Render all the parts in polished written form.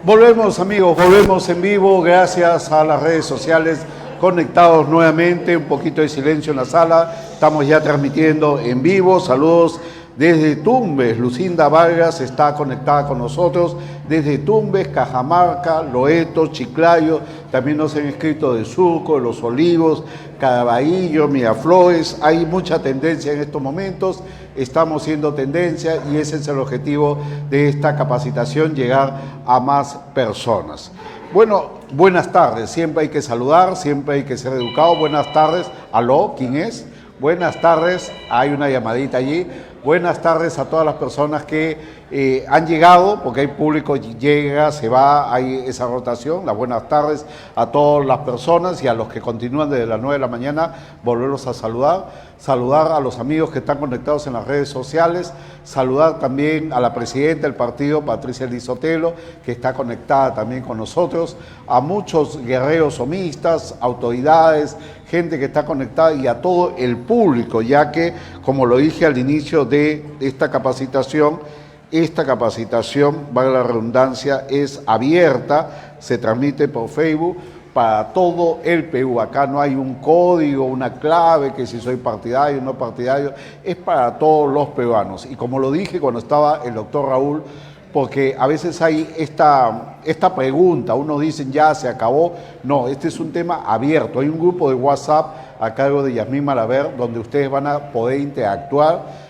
Volvemos, amigos, volvemos en vivo gracias a las redes sociales, conectados nuevamente, un poquito de silencio en la sala, estamos ya transmitiendo en vivo. Saludos desde Tumbes, Lucinda Vargas está conectada con nosotros desde Tumbes, Cajamarca, Loreto, Chiclayo, también nos han escrito de Surco, de Los Olivos, Caraballo, Miraflores. Hay mucha tendencia en estos momentos, estamos siendo tendencia y ese es el objetivo de esta capacitación, llegar a más personas. Bueno, buenas tardes, siempre hay que saludar, siempre hay que ser educado. Buenas tardes, aló, ¿quién es? Buenas tardes, hay una llamadita allí. Buenas tardes a todas las personas que han llegado, porque hay público, llega, se va, hay esa rotación. Las buenas tardes a todas las personas y a los que continúan desde las 9 de la mañana, volverlos a saludar. Saludar a los amigos que están conectados en las redes sociales, saludar también a la presidenta del partido, Patricia Liz Sotelo, que está conectada también con nosotros, a muchos guerreros somistas, autoridades, gente que está conectada y a todo el público, ya que, como lo dije al inicio de esta capacitación, valga la redundancia, es abierta, se transmite por Facebook para todo el Perú. Acá no hay un código, una clave, que si soy partidario o no partidario, es para todos los peruanos. Y como lo dije cuando estaba el doctor Raúl, porque a veces hay esta pregunta, unos dicen ya se acabó. No, este es un tema abierto. Hay un grupo de WhatsApp a cargo de Yasmín Malaver, donde ustedes van a poder interactuar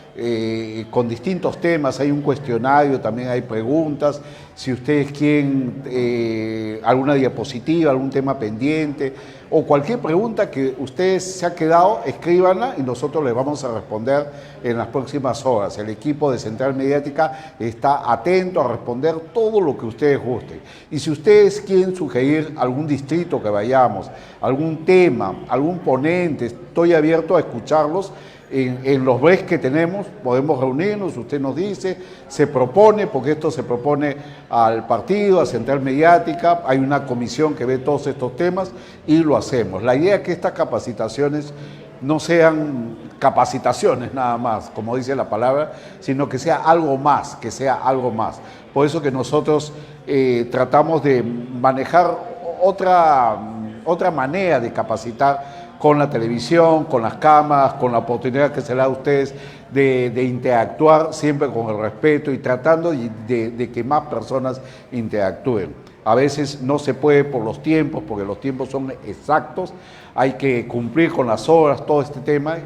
con distintos temas. Hay un cuestionario, también hay preguntas. Si ustedes quieren alguna diapositiva, algún tema pendiente o cualquier pregunta que ustedes se ha quedado, escríbanla y nosotros les vamos a responder en las próximas horas. El equipo de Central Mediática está atento a responder todo lo que ustedes gusten. Y si ustedes quieren sugerir algún distrito que vayamos, algún tema, algún ponente, estoy abierto a escucharlos. En los breaks que tenemos podemos reunirnos, usted nos dice, se propone, porque esto se propone al partido, a Central Mediática, hay una comisión que ve todos estos temas y lo hacemos. La idea es que estas capacitaciones no sean capacitaciones nada más, como dice la palabra, sino que sea algo más, Por eso que nosotros tratamos de manejar otra manera de capacitar, con la televisión, con las cámaras, con la oportunidad que se le da a ustedes de interactuar siempre con el respeto y tratando de que más personas interactúen. A veces no se puede por los tiempos, porque los tiempos son exactos, hay que cumplir con las horas, todo este tema,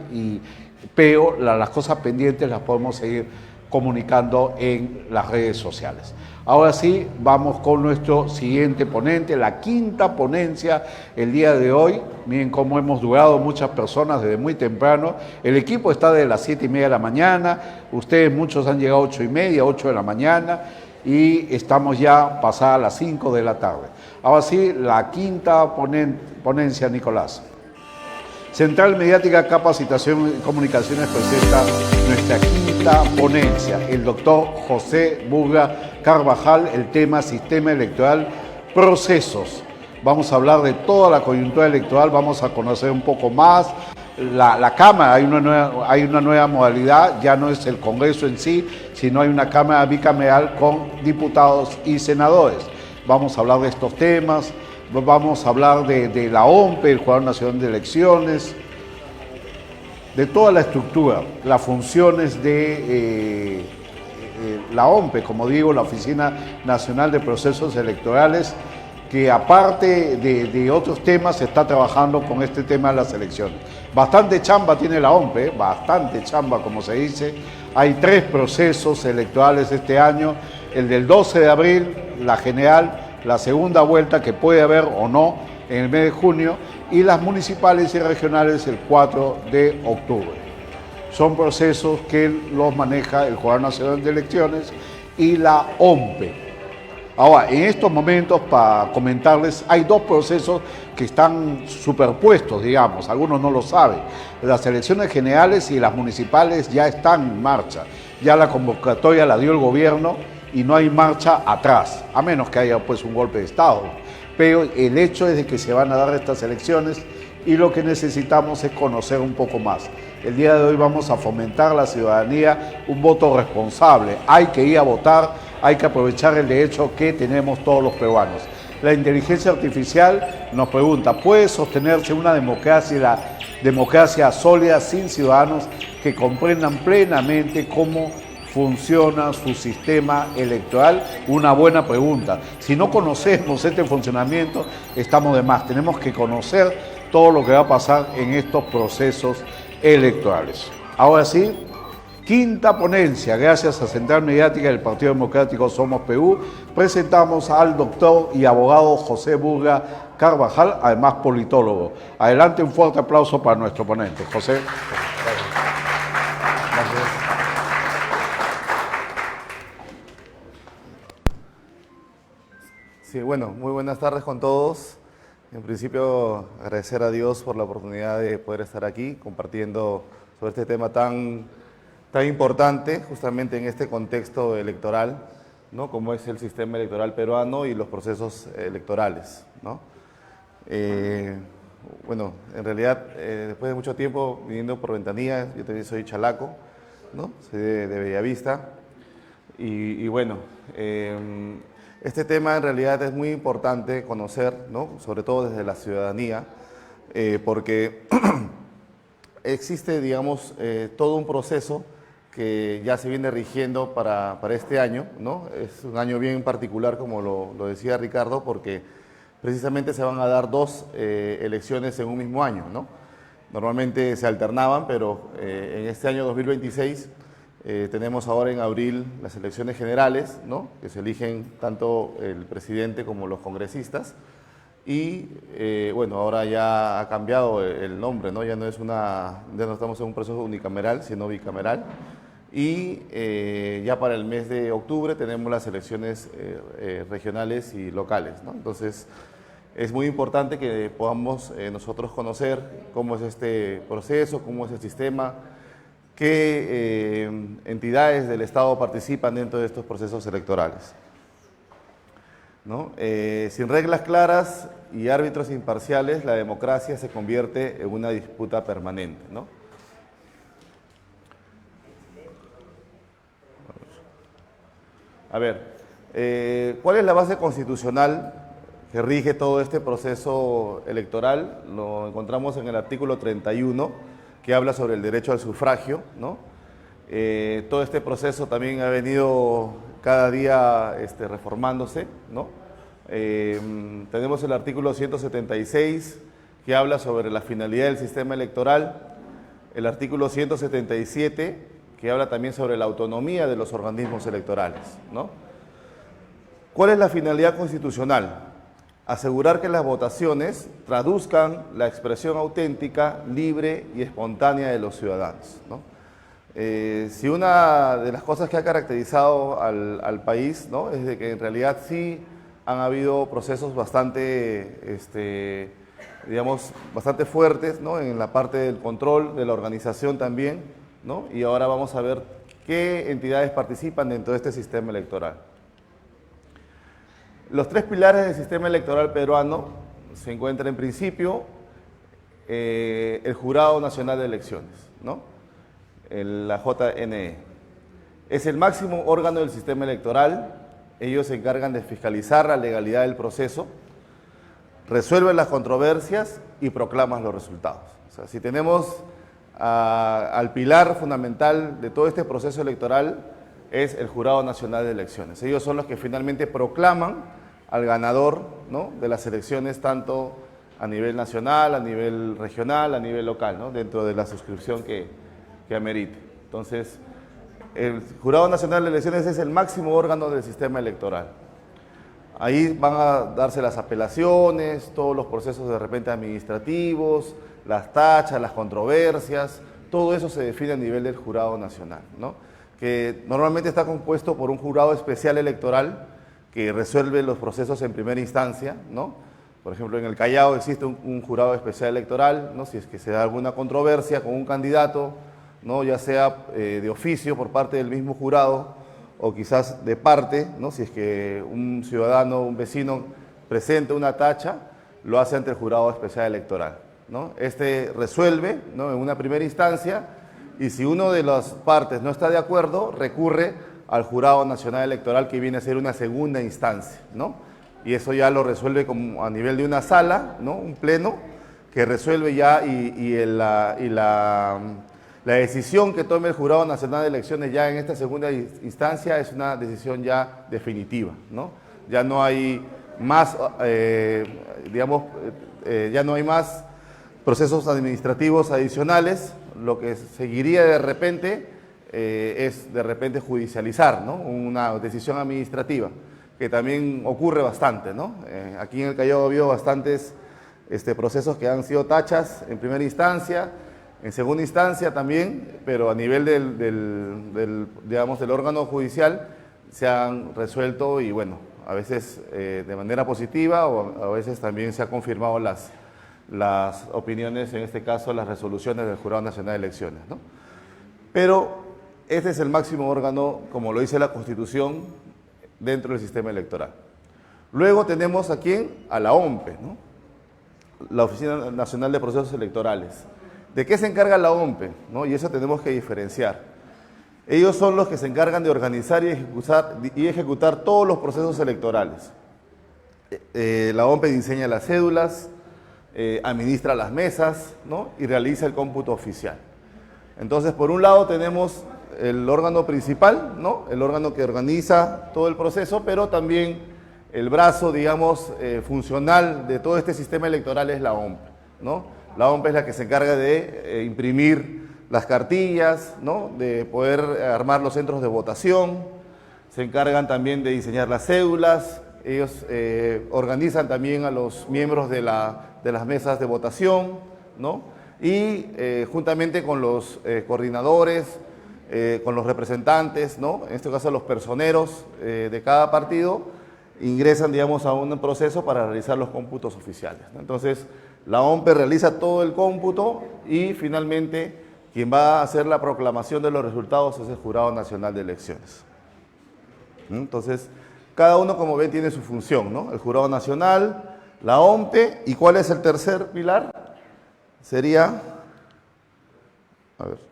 pero las cosas pendientes las podemos seguir comunicando en las redes sociales. Ahora sí, vamos con nuestro siguiente ponente, la quinta ponencia el día de hoy. Miren cómo hemos durado muchas personas desde muy temprano. El equipo está de las 7:30 de la mañana, ustedes muchos han llegado 8:30, 8 de la mañana y estamos ya pasadas las 5 de la tarde. Ahora sí, la quinta ponencia, Nicolás. Central Mediática, Capacitación y Comunicaciones presenta nuestra quinta ponencia, el doctor José Burga Carvajal, el tema Sistema Electoral, Procesos. Vamos a hablar de toda la coyuntura electoral, vamos a conocer un poco más la Cámara. Hay una nueva modalidad, ya no es el Congreso en sí, sino hay una Cámara bicameral con diputados y senadores. Vamos a hablar de estos temas. Vamos a hablar de la OMPE, el Jurado Nacional de Elecciones, de toda la estructura, las funciones de la OMPE, como digo, la Oficina Nacional de Procesos Electorales, que aparte de otros temas se está trabajando con este tema de las elecciones. Bastante chamba tiene la OMPE, bastante chamba, como se dice. Hay 3 procesos electorales este año, el del 12 de abril, la general, la segunda vuelta que puede haber o no en el mes de junio y las municipales y regionales el 4 de octubre. Son procesos que los maneja el Jurado Nacional de Elecciones y la OMPE. Ahora, en estos momentos, para comentarles, hay 2 procesos que están superpuestos, digamos, algunos no lo saben. Las elecciones generales y las municipales ya están en marcha, ya la convocatoria la dio el gobierno y no hay marcha atrás, a menos que haya pues un golpe de Estado. Pero el hecho es de que se van a dar estas elecciones y lo que necesitamos es conocer un poco más. El día de hoy vamos a fomentar a la ciudadanía un voto responsable. Hay que ir a votar, hay que aprovechar el derecho que tenemos todos los peruanos. La inteligencia artificial nos pregunta, ¿puede sostenerse una democracia sólida sin ciudadanos que comprendan plenamente cómo funciona su sistema electoral? Una buena pregunta. Si no conocemos este funcionamiento, estamos de más. Tenemos que conocer todo lo que va a pasar en estos procesos electorales. Ahora sí, quinta ponencia, gracias a Central Mediática del Partido Democrático Somos Perú, presentamos al doctor y abogado José Burga Carvajal, además politólogo. Adelante, un fuerte aplauso para nuestro ponente. José. Gracias. Sí, bueno, muy buenas tardes con todos. En principio, agradecer a Dios por la oportunidad de poder estar aquí compartiendo sobre este tema tan importante, justamente en este contexto electoral, ¿no? Como es el sistema electoral peruano y los procesos electorales, ¿no? Bueno, en realidad, después de mucho tiempo viniendo por Ventanilla, yo también soy chalaco, ¿no? Soy de Bellavista, y bueno, este tema en realidad es muy importante conocer, ¿no? Sobre todo desde la ciudadanía, porque existe, digamos, todo un proceso que ya se viene rigiendo para este año, ¿no? Es un año bien particular, como lo decía Ricardo, porque precisamente se van a dar dos elecciones en un mismo año, ¿no? Normalmente se alternaban, pero en este año 2026 tenemos ahora en abril las elecciones generales, ¿no? Que se eligen tanto el presidente como los congresistas. Y bueno, ahora ya ha cambiado el nombre, ¿no? Ya no estamos en un proceso unicameral, sino bicameral. Y ya para el mes de octubre tenemos las elecciones regionales y locales, ¿no? Entonces, es muy importante que podamos nosotros conocer cómo es este proceso, cómo es el sistema, qué entidades del Estado participan dentro de estos procesos electorales, ¿no? Sin reglas claras y árbitros imparciales, la democracia se convierte en una disputa permanente, ¿no? A ver, ¿cuál es la base constitucional que rige todo este proceso electoral? Lo encontramos en el artículo 31, que habla sobre el derecho al sufragio, ¿no? Todo este proceso también ha venido cada día reformándose, ¿no? Tenemos el artículo 176, que habla sobre la finalidad del sistema electoral, el artículo 177, que habla también sobre la autonomía de los organismos electorales, ¿no? ¿Cuál es la finalidad constitucional? Asegurar que las votaciones traduzcan la expresión auténtica, libre y espontánea de los ciudadanos, ¿no? Si una de las cosas que ha caracterizado al país, ¿no? Es de que en realidad sí han habido procesos bastante, digamos, bastante fuertes, ¿no? En la parte del control, de la organización también, ¿no? Y ahora vamos a ver qué entidades participan dentro de este sistema electoral. Los tres pilares del sistema electoral peruano se encuentran en principio el Jurado Nacional de Elecciones, ¿no? La JNE. Es el máximo órgano del sistema electoral. Ellos se encargan de fiscalizar la legalidad del proceso, resuelven las controversias y proclaman los resultados. O sea, si tenemos al pilar fundamental de todo este proceso electoral, es el Jurado Nacional de Elecciones. Ellos son los que finalmente proclaman al ganador, ¿no? De las elecciones, tanto a nivel nacional, a nivel regional, a nivel local, ¿no? Dentro de la suscripción que amerite. Entonces, el Jurado Nacional de Elecciones es el máximo órgano del sistema electoral. Ahí van a darse las apelaciones, todos los procesos de repente administrativos, las tachas, las controversias, todo eso se define a nivel del Jurado Nacional, ¿no? Que normalmente está compuesto por un jurado especial electoral que resuelve los procesos en primera instancia, ¿no? Por ejemplo, en el Callao existe un jurado especial electoral, ¿no? Si es que se da alguna controversia con un candidato, ¿no? Ya sea de oficio por parte del mismo jurado o quizás de parte, ¿no? Si es que un ciudadano, un vecino presenta una tacha, lo hace ante el jurado especial electoral, ¿no? Este resuelve, ¿no? En una primera instancia, y si uno de las partes no está de acuerdo, recurre al Jurado Nacional Electoral, que viene a ser una segunda instancia, ¿no? Y eso ya lo resuelve como a nivel de una sala, ¿no? Un pleno que resuelve ya la decisión que tome el Jurado Nacional de Elecciones ya en esta segunda instancia es una decisión ya definitiva, ¿no? Ya no hay más, ya no hay más procesos administrativos adicionales. Lo que seguiría de repente es de repente judicializar, ¿no? Una decisión administrativa, que también ocurre bastante, ¿no? Aquí en el Callao ha habido bastantes procesos que han sido tachas en primera instancia, en segunda instancia también, pero a nivel del órgano judicial se han resuelto y bueno, a veces de manera positiva o a veces también se han confirmado las opiniones, en este caso las resoluciones del Jurado Nacional de Elecciones, ¿no? Pero este es el máximo órgano, como lo dice la Constitución, dentro del sistema electoral. Luego tenemos aquí a la OMPE, ¿no? La Oficina Nacional de Procesos Electorales. ¿De qué se encarga la OMPE? ¿No? Y eso tenemos que diferenciar. Ellos son los que se encargan de organizar y ejecutar todos los procesos electorales. La OMPE diseña las cédulas, administra las mesas, ¿no? Y realiza el cómputo oficial. Entonces, por un lado tenemos el órgano principal, ¿no? El órgano que organiza todo el proceso, pero también el brazo, digamos, funcional de todo este sistema electoral es la OMPE, ¿no? La OMPE es la que se encarga de imprimir las cartillas, ¿no? De poder armar los centros de votación, se encargan también de diseñar las cédulas, ellos organizan también a los miembros de las mesas de votación, ¿no? Y juntamente con los coordinadores, con los representantes, ¿no? En este caso los personeros de cada partido, ingresan, digamos, a un proceso para realizar los cómputos oficiales, ¿no? Entonces, la OMPE realiza todo el cómputo y finalmente quien va a hacer la proclamación de los resultados es el Jurado Nacional de Elecciones. Entonces, cada uno, como ven, tiene su función, ¿no? El Jurado Nacional, la OMPE, ¿y cuál es el tercer pilar? Sería, a ver,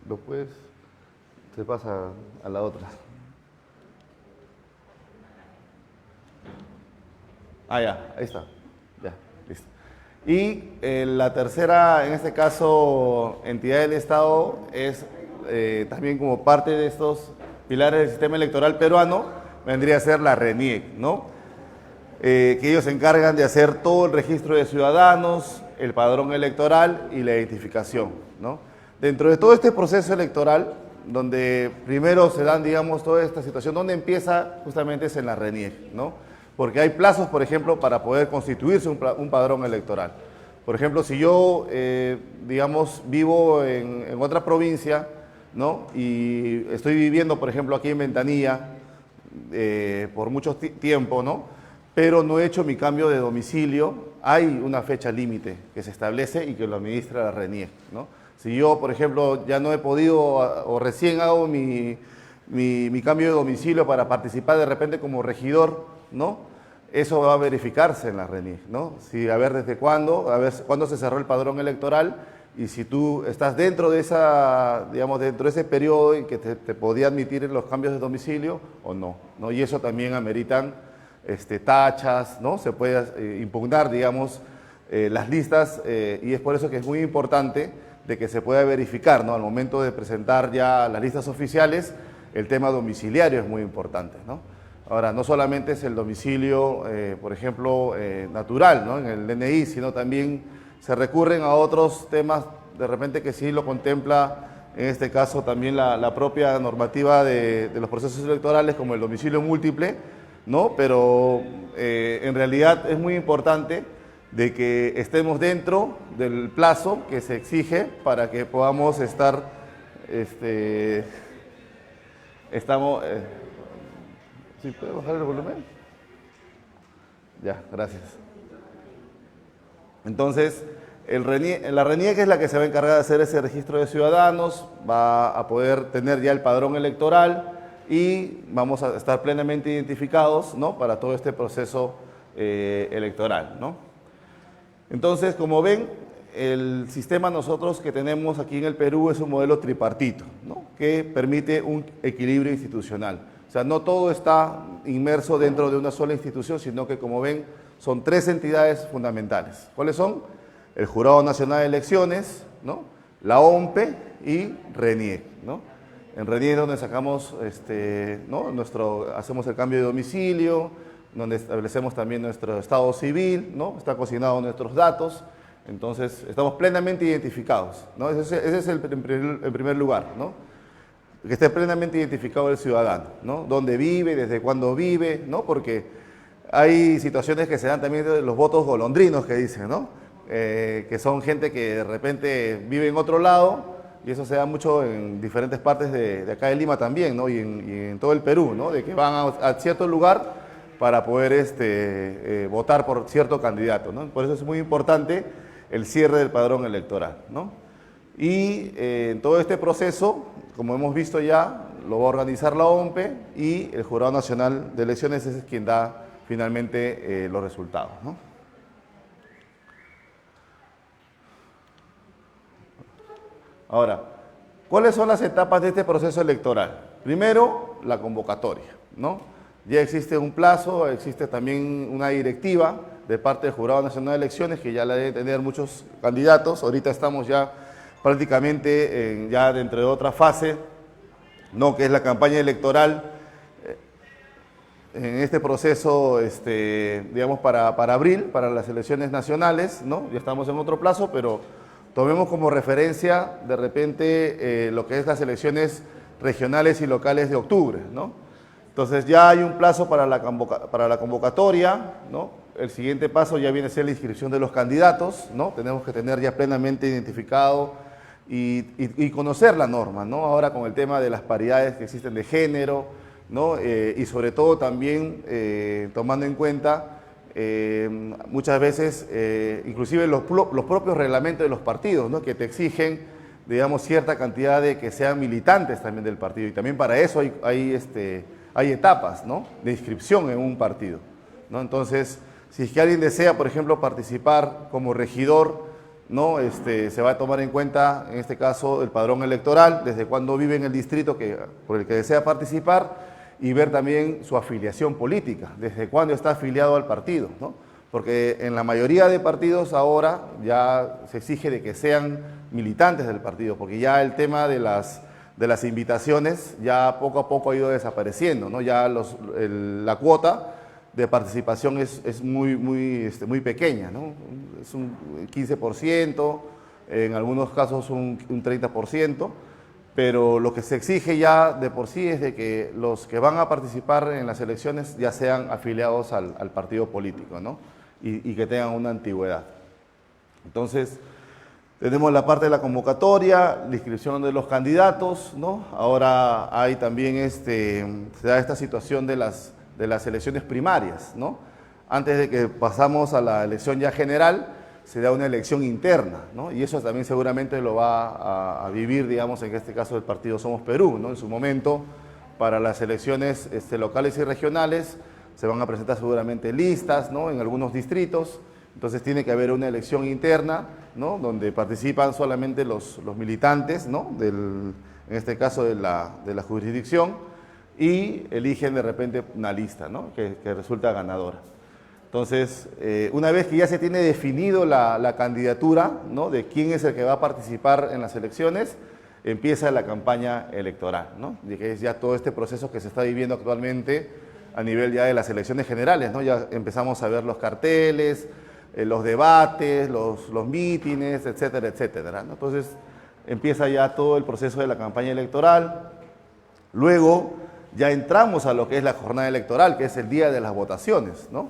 lo puedes, se pasa a la otra. Ah, ya, ahí está, ya, listo. Y la tercera, en este caso, entidad del Estado, es también como parte de estos pilares del sistema electoral peruano, vendría a ser la RENIEC, ¿no? Que ellos se encargan de hacer todo el registro de ciudadanos, el padrón electoral y la identificación, ¿no? Dentro de todo este proceso electoral, donde primero se dan, digamos, toda esta situación, donde empieza justamente es en la RENIEC, ¿no? Porque hay plazos, por ejemplo, para poder constituirse un padrón electoral. Por ejemplo, si yo, digamos, vivo en otra provincia, ¿no? Y estoy viviendo, por ejemplo, aquí en Ventanilla por mucho tiempo, ¿no? Pero no he hecho mi cambio de domicilio, hay una fecha límite que se establece y que lo administra la RENIEC, ¿no? Si yo, por ejemplo, ya no he podido o recién hago mi cambio de domicilio para participar de repente como regidor, ¿no? Eso va a verificarse en la RENIEC, ¿no? Si, a ver desde cuándo, a ver cuándo se cerró el padrón electoral y si tú estás dentro de esa, digamos, dentro de ese periodo en que te podía admitir los cambios de domicilio o no, ¿no? Y eso también ameritan tachas, ¿no? Se puede impugnar, digamos, las listas y es por eso que es muy importante de que se pueda verificar, ¿no? Al momento de presentar ya las listas oficiales, el tema domiciliario es muy importante, ¿no? Ahora, no solamente es el domicilio, por ejemplo, natural, ¿no? En el DNI, sino también se recurren a otros temas, de repente que sí lo contempla, en este caso también la propia normativa de los procesos electorales, como el domicilio múltiple, ¿no? Pero en realidad es muy importante de que estemos dentro del plazo que se exige para que podamos estar, ¿sí puede bajar el volumen? Ya, gracias. Entonces, la RENIEC es la que se va a encargar de hacer ese registro de ciudadanos, va a poder tener ya el padrón electoral y vamos a estar plenamente identificados, ¿no? Para todo este proceso electoral, ¿no? Entonces, como ven, el sistema nosotros que tenemos aquí en el Perú es un modelo tripartito, ¿no? Que permite un equilibrio institucional. O sea, no todo está inmerso dentro de una sola institución, sino que, como ven, son 3 entidades fundamentales. ¿Cuáles son? El Jurado Nacional de Elecciones, ¿no? La OMPE y RENIEC, ¿no? En RENIEC es donde sacamos, ¿no? Hacemos el cambio de domicilio, donde establecemos también nuestro estado civil, ¿no? Está consignado nuestros datos. Entonces, estamos plenamente identificados, ¿no? Ese es el primer lugar, ¿no? Que esté plenamente identificado el ciudadano, ¿no? Dónde vive, desde cuándo vive, ¿no? Porque hay situaciones que se dan también de los votos golondrinos que dicen, ¿no? Que son gente que de repente vive en otro lado, y eso se da mucho en diferentes partes de acá de Lima también, ¿no? Y en todo el Perú, ¿no? De que van a cierto lugar para poder votar por cierto candidato, ¿no? Por eso es muy importante el cierre del padrón electoral, ¿no? Y en todo este proceso, como hemos visto ya, lo va a organizar la OMPE y el Jurado Nacional de Elecciones es quien da finalmente los resultados, ¿no? Ahora, ¿cuáles son las etapas de este proceso electoral? Primero, la convocatoria, ¿no? Ya existe un plazo, existe también una directiva de parte del Jurado Nacional de Elecciones que ya la debe tener muchos candidatos. Ahorita estamos ya prácticamente ya dentro de otra fase, ¿no? Que es la campaña electoral. En este proceso, digamos, para abril, para las elecciones nacionales, ¿no? Ya estamos en otro plazo, pero tomemos como referencia de repente lo que es las elecciones regionales y locales de octubre, ¿no? Entonces ya hay un plazo para la convocatoria, ¿no? El siguiente paso ya viene a ser la inscripción de los candidatos, ¿no? Tenemos que tener ya plenamente identificado y conocer la norma, ¿no? Ahora con el tema de las paridades que existen de género, ¿no? Y sobre todo también tomando en cuenta muchas veces, inclusive los propios reglamentos de los partidos, ¿no? Que te exigen, digamos, cierta cantidad de que sean militantes también del partido. Y también para eso hay etapas, ¿no? De inscripción en un partido, ¿no? Entonces, si es que alguien desea, por ejemplo, participar como regidor, ¿no? Se va a tomar en cuenta, en este caso, el padrón electoral, desde cuándo vive en el distrito por el que desea participar, y ver también su afiliación política, desde cuándo está afiliado al partido, ¿no? Porque en la mayoría de partidos ahora ya se exige de que sean militantes del partido, porque ya el tema de las invitaciones ya poco a poco ha ido desapareciendo, ¿no? Ya la cuota de participación es muy pequeña, ¿no? Es un 15%, en algunos casos un 30%, pero lo que se exige ya de por sí es de que los que van a participar en las elecciones ya sean afiliados al partido político, ¿no? Y que tengan una antigüedad. Entonces, tenemos la parte de la convocatoria, la inscripción de los candidatos, ¿no? Ahora hay también se da esta situación de las elecciones primarias, ¿no? Antes de que pasamos a la elección ya general, se da una elección interna, ¿no? Y eso también seguramente lo va a vivir, digamos, en este caso del partido Somos Perú, ¿no? En su momento, para las elecciones locales y regionales, se van a presentar seguramente listas, ¿no? En algunos distritos, entonces tiene que haber una elección interna, ¿no? Donde participan solamente los militantes, ¿no? En este caso de la jurisdicción, y eligen de repente una lista, ¿no? Que resulta ganadora. Entonces, una vez que ya se tiene definido la candidatura, ¿no? De quién es el que va a participar en las elecciones, empieza la campaña electoral, ¿no? Y que es ya todo este proceso que se está viviendo actualmente a nivel ya de las elecciones generales, ¿no? Ya empezamos a ver los carteles, los debates, los mítines, etcétera, etcétera, ¿no? Entonces, empieza ya todo el proceso de la campaña electoral. Luego, ya entramos a lo que es la jornada electoral, que es el día de las votaciones, ¿no?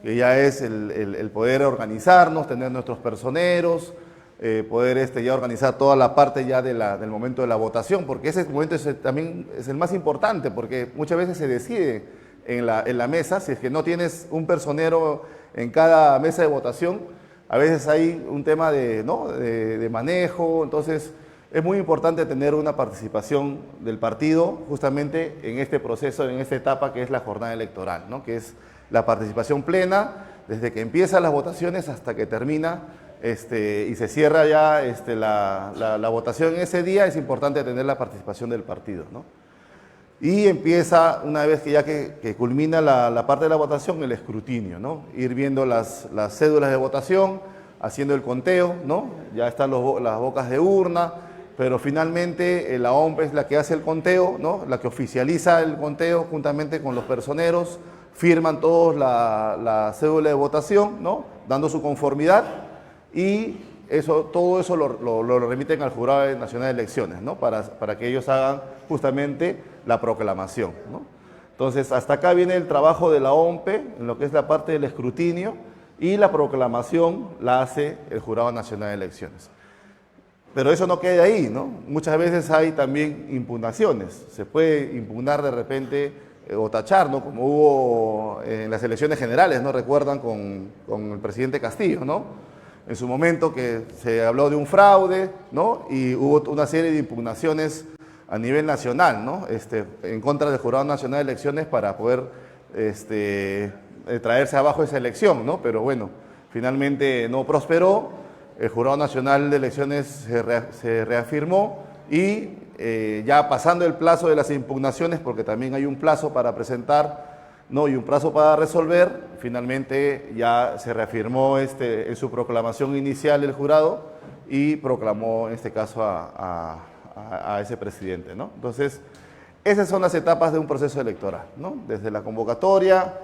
Que ya es el poder organizarnos, tener nuestros personeros, poder ya organizar toda la parte ya del momento de la votación, porque ese momento también es el más importante, porque muchas veces se decide en la mesa, si es que no tienes un personero en cada mesa de votación, a veces hay un tema de manejo, entonces es muy importante tener una participación del partido justamente en este proceso, en esta etapa que es la jornada electoral, ¿no? Que es la participación plena desde que empiezan las votaciones hasta que termina y se cierra ya la votación en ese día, es importante tener la participación del partido, ¿no? Y empieza, una vez que culmina la parte de la votación, el escrutinio, ¿no? Ir viendo las cédulas de votación, haciendo el conteo, ¿no? Ya están las bocas de urna, pero finalmente la OMP es la que hace el conteo, ¿no? La que oficializa el conteo juntamente con los personeros, firman todos la cédula de votación, ¿no? Dando su conformidad, y todo eso lo remiten al Jurado Nacional de Elecciones, ¿no? Para que ellos hagan justamente la proclamación, ¿no? Entonces, hasta acá viene el trabajo de la OMP, en lo que es la parte del escrutinio, y la proclamación la hace el Jurado Nacional de Elecciones. Pero eso no queda ahí, ¿no? Muchas veces hay también impugnaciones. Se puede impugnar de repente o tachar, ¿no? Como hubo en las elecciones generales, ¿no? Recuerdan con el presidente Castillo, ¿no? En su momento que se habló de un fraude, ¿no? Y hubo una serie de impugnaciones a nivel nacional, ¿no? En contra del Jurado Nacional de Elecciones para poder traerse abajo esa elección, ¿no? Pero bueno, finalmente no prosperó, el Jurado Nacional de Elecciones se reafirmó y ya pasando el plazo de las impugnaciones, porque también hay un plazo para presentar, ¿no? Y un plazo para resolver, finalmente ya se reafirmó en su proclamación inicial el jurado y proclamó en este caso a ese presidente, ¿no? Entonces, esas son las etapas de un proceso electoral, ¿no? Desde la convocatoria,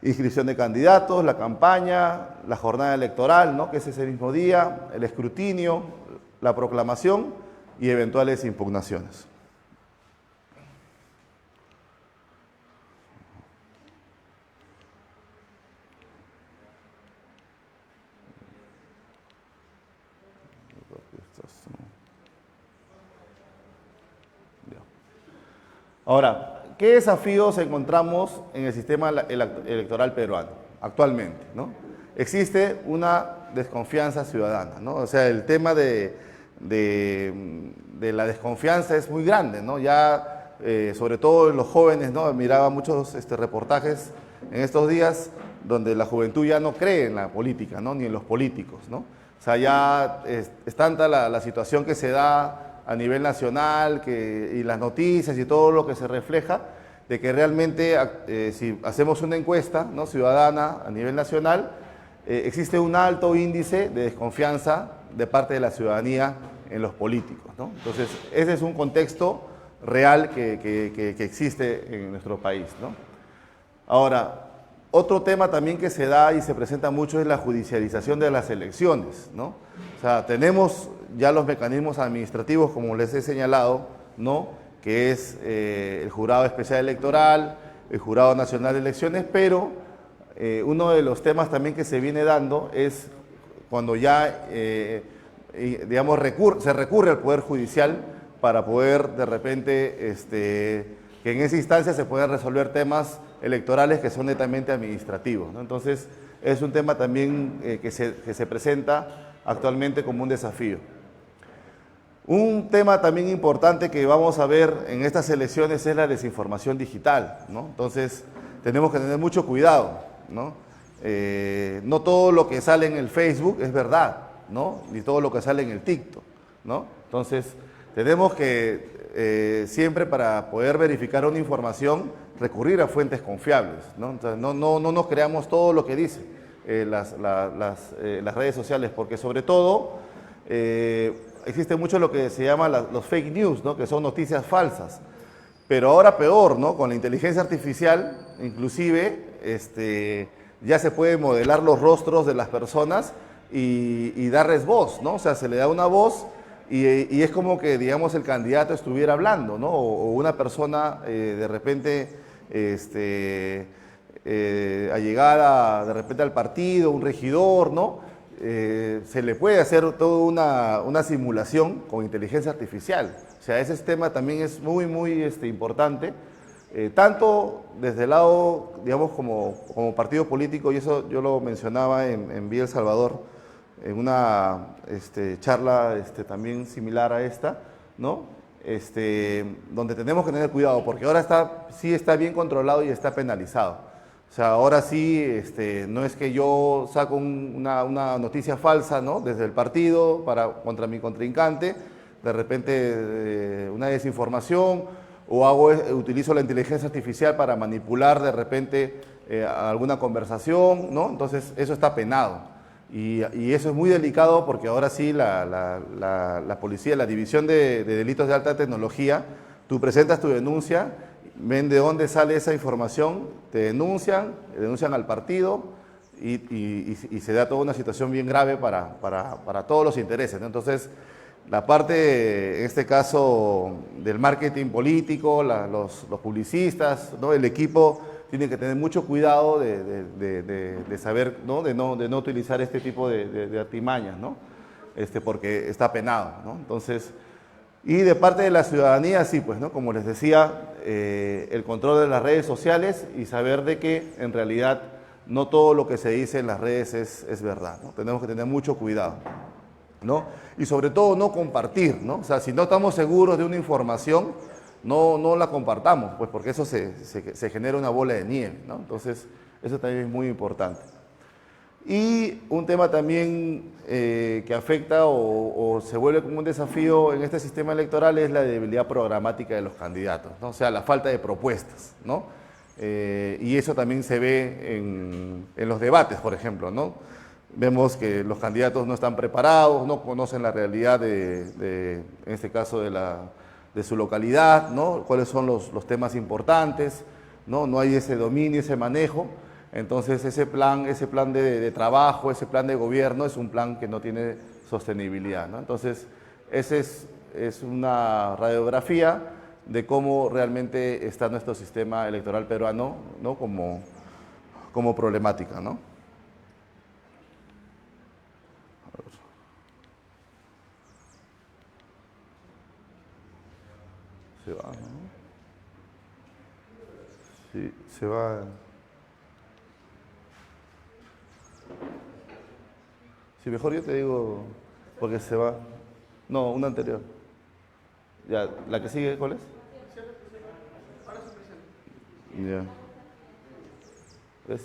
inscripción de candidatos, la campaña, la jornada electoral, ¿no? Que es ese mismo día, el escrutinio, la proclamación y eventuales impugnaciones. Ahora, ¿qué desafíos encontramos en el sistema electoral peruano actualmente, ¿no? Existe una desconfianza ciudadana, ¿no? O sea, el tema de la desconfianza es muy grande, ¿no? Ya, sobre todo en los jóvenes, ¿no? Miraba muchos reportajes en estos días donde la juventud ya no cree en la política, ¿no? Ni en los políticos, ¿no? O sea, ya es tanta la situación que se da a nivel nacional y las noticias y todo lo que se refleja, de que realmente si hacemos una encuesta, ¿no? Ciudadana a nivel nacional, existe un alto índice de desconfianza de parte de la ciudadanía en los políticos, ¿no? Entonces, ese es un contexto real que existe en nuestro país, ¿no? Ahora, otro tema también que se da y se presenta mucho es la judicialización de las elecciones, ¿no? O sea, tenemos ya los mecanismos administrativos, como les he señalado, ¿no? Que es el Jurado Especial Electoral, el Jurado Nacional de Elecciones, pero uno de los temas también que se viene dando es cuando ya, digamos, se recurre al Poder Judicial para poder de repente, que en esa instancia se puedan resolver temas electorales que son netamente administrativos, ¿no? Entonces, es un tema también que se presenta actualmente como un desafío. Un tema también importante que vamos a ver en estas elecciones es la desinformación digital, ¿no? Entonces, tenemos que tener mucho cuidado, ¿no? No todo lo que sale en el Facebook es verdad, ¿no? Ni todo lo que sale en el TikTok, ¿no? Entonces, tenemos que siempre, para poder verificar una información, recurrir a fuentes confiables, ¿no? Entonces, no nos creamos todo lo que dice las redes sociales, porque sobre todo existe mucho lo que se llama los fake news, ¿no? Que son noticias falsas. Pero ahora peor, ¿no? Con la inteligencia artificial, inclusive, ya se puede modelar los rostros de las personas y darles voz, ¿no? O sea, se le da una voz y es como que, digamos, el candidato estuviera hablando, ¿no? O una persona de repente allegada de repente al partido, un regidor, ¿no? Se le puede hacer toda una simulación con inteligencia artificial. O sea, ese tema también es muy, muy importante, tanto desde el lado, digamos, como partido político, y eso yo lo mencionaba en Vía El Salvador, en una charla también similar a esta, ¿no? Donde tenemos que tener cuidado, porque ahora sí está bien controlado y está penalizado. O O sea, ahora sí, no es que yo saco una noticia falsa, ¿no?, desde el partido contra mi contrincante, de repente una desinformación, o utilizo la inteligencia artificial para manipular de repente alguna conversación, ¿no? Entonces eso está penado. Y eso es muy delicado porque ahora sí la policía, la división de delitos de alta tecnología, tú presentas tu denuncia, ven de dónde sale esa información, te denuncian al partido y se da toda una situación bien grave para todos los intereses, ¿no? Entonces, la parte, en este caso, del marketing político, los publicistas, ¿no?, el equipo tiene que tener mucho cuidado de saber, ¿no?, de no utilizar este tipo de artimañas, ¿no?, porque está penado, ¿no? Entonces, y de parte de la ciudadanía, sí, pues, ¿no?, como les decía, el control de las redes sociales y saber de que en realidad no todo lo que se dice en las redes es verdad, ¿no? Tenemos que tener mucho cuidado, ¿no? Y sobre todo no compartir, ¿no? O sea, si no estamos seguros de una información, no la compartamos, pues porque eso se genera una bola de nieve, ¿no? Entonces, eso también es muy importante. Y un tema también que afecta o se vuelve como un desafío en este sistema electoral es la debilidad programática de los candidatos, ¿no? O sea, la falta de propuestas, ¿no? Y eso también se ve en los debates, por ejemplo, ¿no? Vemos que los candidatos no están preparados, no conocen la realidad en este caso de su localidad, ¿no? Cuáles son los temas importantes, ¿no? No hay ese dominio, ese manejo. Entonces ese plan de trabajo, ese plan de gobierno es un plan que no tiene sostenibilidad, ¿no? Entonces esa es una radiografía de cómo realmente está nuestro sistema electoral peruano, ¿no?, como problemática, ¿no? Se va, ¿no? Sí, se va. Si mejor yo te digo, porque se va. No, una anterior. Ya, ¿la que sigue cuál es? Ya. ¿Ves?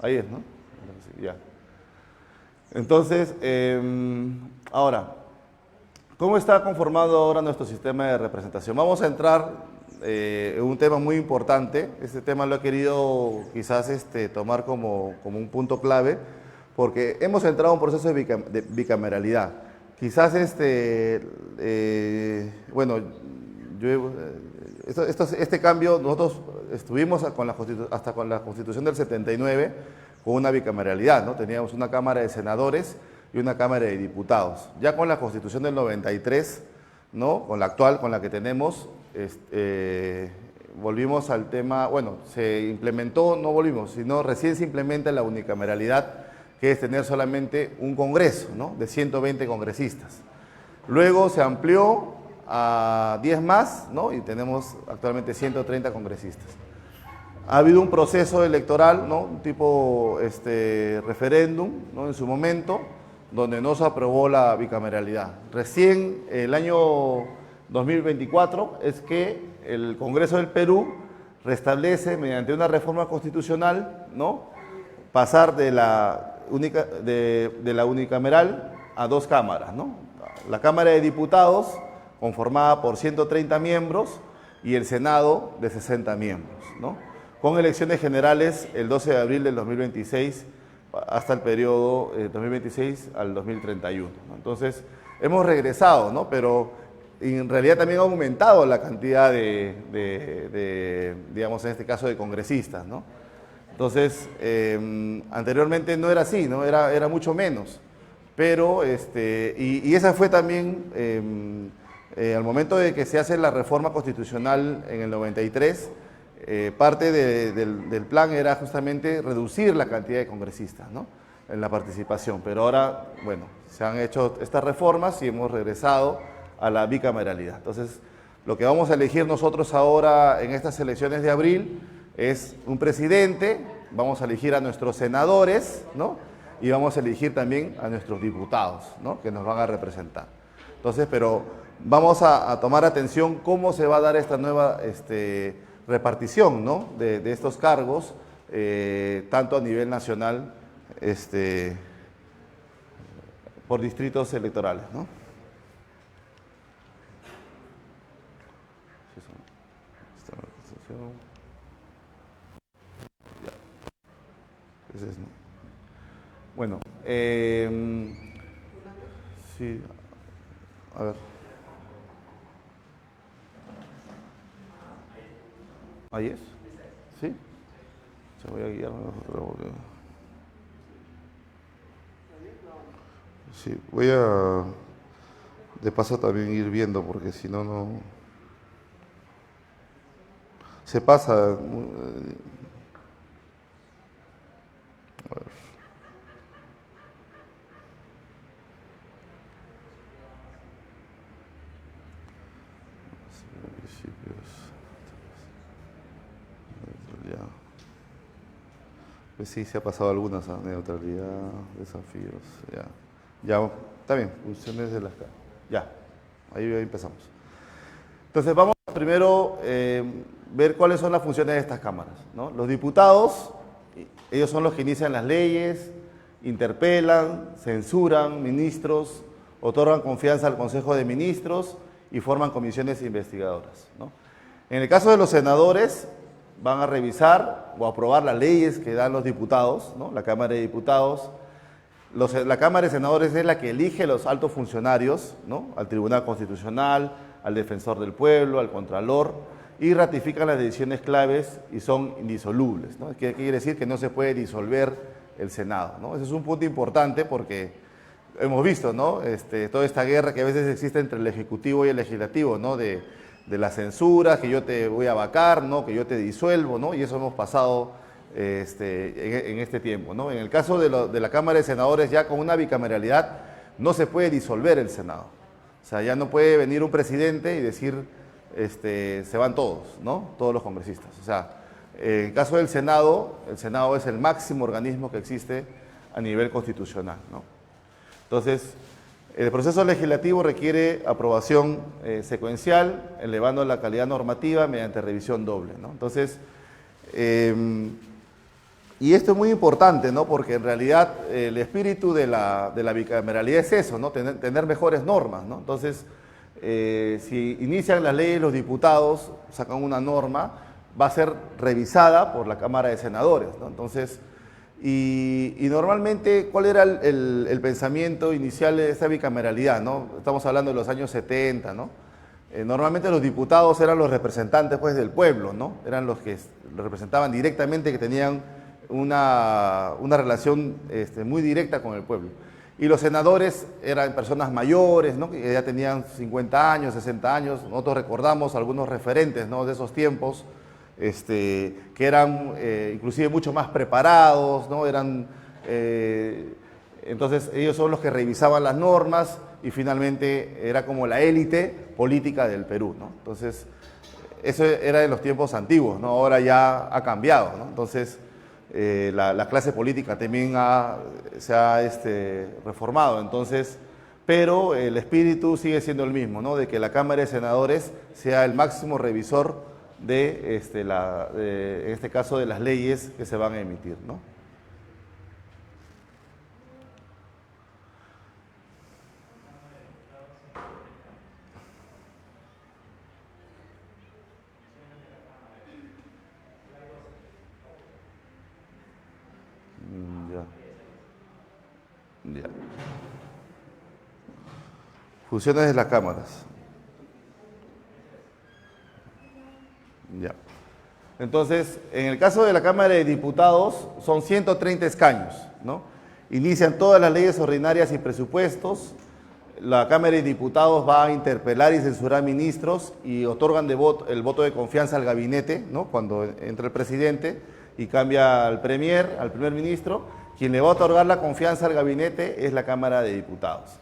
Ahí es, ¿no? Ya. Entonces, ahora, ¿cómo está conformado ahora nuestro sistema de representación? Vamos a entrar en un tema muy importante. Este tema lo he querido quizás tomar como un punto clave, porque hemos entrado en un proceso de bicameralidad. Quizás bueno, este cambio, nosotros estuvimos hasta con la Constitución del 79 con una bicameralidad, ¿no? Teníamos una Cámara de Senadores y una Cámara de Diputados. Ya con la Constitución del 93, ¿no?, con la actual, con la que tenemos, volvimos al tema, bueno, se implementó, no volvimos, sino recién se implementa la unicameralidad, que es tener solamente un congreso, ¿no?, de 120 congresistas. Luego se amplió a 10 más, ¿no?, y tenemos actualmente 130 congresistas. Ha habido un proceso electoral, ¿no?, un tipo referéndum, ¿no?, en su momento, donde no se aprobó la bicameralidad. Recién el año 2024 es que el Congreso del Perú restablece, mediante una reforma constitucional, ¿no?, pasar de la unicameral a 2 cámaras, ¿no? La Cámara de Diputados, conformada por 130 miembros, y el Senado de 60 miembros, ¿no?, con elecciones generales el 12 de abril del 2026 hasta el periodo 2026 al 2031, ¿no? Entonces, hemos regresado, ¿no?, pero en realidad también ha aumentado la cantidad digamos, en este caso, de congresistas, ¿no? Entonces, anteriormente no era así, ¿no? Era mucho menos. Pero, y esa fue también, al momento de que se hace la reforma constitucional en el 93, parte del plan era justamente reducir la cantidad de congresistas, ¿no?, en la participación. Pero ahora, bueno, se han hecho estas reformas y hemos regresado a la bicameralidad. Entonces, lo que vamos a elegir nosotros ahora en estas elecciones de abril es un presidente, vamos a elegir a nuestros senadores, ¿no?, y vamos a elegir también a nuestros diputados, ¿no?, que nos van a representar. Entonces, pero vamos a tomar atención cómo se va a dar esta nueva repartición, ¿no?, de estos cargos, tanto a nivel nacional, por distritos electorales, ¿no? Bueno, sí, a ver. ¿Ahí es? ¿Sí? Se voy a guiar. Sí, voy a de paso también ir viendo porque si no, no... Se pasa... A ver. Pues sí, se ha pasado algunas, neutralidad, desafíos, ya. Ya, está bien, funciones de las... Ya, ahí empezamos. Entonces vamos a primero ver cuáles son las funciones de estas cámaras, ¿no? Los diputados, ellos son los que inician las leyes, interpelan, censuran ministros, otorgan confianza al Consejo de Ministros y forman comisiones investigadoras, ¿no? En el caso de los senadores, van a revisar o aprobar las leyes que dan los diputados, ¿no?, la Cámara de Diputados. La Cámara de Senadores es la que elige los altos funcionarios, ¿no?, al Tribunal Constitucional, al Defensor del Pueblo, al Contralor, y ratifican las decisiones claves y son indisolubles, ¿no? ¿Qué quiere decir? Que no se puede disolver el Senado, ¿no? Ese es un punto importante porque hemos visto, ¿no?, toda esta guerra que a veces existe entre el Ejecutivo y el Legislativo, ¿no?, de la censura, que yo te voy a vacar, ¿no?, que yo te disuelvo, ¿no?, y eso hemos pasado en este tiempo, ¿no? En el caso de la Cámara de Senadores, ya con una bicameralidad, no se puede disolver el Senado. O sea, ya no puede venir un presidente y decir, se van todos, ¿no?, todos los congresistas. O sea, en el caso del Senado, el Senado es el máximo organismo que existe a nivel constitucional, ¿no? Entonces, el proceso legislativo requiere aprobación secuencial, elevando la calidad normativa mediante revisión doble, ¿no? Entonces, y esto es muy importante, ¿no?, porque en realidad el espíritu de la bicameralidad es eso, ¿no?, tener mejores normas, ¿no? Entonces, si inician las leyes los diputados, sacan una norma, va a ser revisada por la Cámara de Senadores, ¿no? Entonces, y normalmente, ¿cuál era el pensamiento inicial de esta bicameralidad, ¿no? Estamos hablando de los años 70, ¿no? Normalmente los diputados eran los representantes, pues, del pueblo, ¿no? Eran los que representaban directamente, que tenían una relación muy directa con el pueblo. Y los senadores eran personas mayores, ¿no?, que ya tenían 50 años, 60 años. Nosotros recordamos algunos referentes, ¿no?, de esos tiempos, que eran inclusive mucho más preparados, ¿no? Entonces ellos son los que revisaban las normas y finalmente era como la élite política del Perú, ¿no? Entonces eso era en los tiempos antiguos, ¿no? Ahora ya ha cambiado, ¿no? Entonces la clase política también se ha reformado, entonces, pero el espíritu sigue siendo el mismo, ¿no?, de que la Cámara de Senadores sea el máximo revisor de, en este caso, de las leyes que se van a emitir, ¿no? Ya. Ya. Funciones de las cámaras. Ya. Entonces, en el caso de la Cámara de Diputados, son 130 escaños, ¿no? Inician todas las leyes ordinarias y presupuestos. La Cámara de Diputados va a interpelar y censurar ministros y otorgan el voto de confianza al gabinete, ¿no?, cuando entra el presidente y cambia al primer ministro. Quien le va a otorgar la confianza al gabinete es la Cámara de Diputados.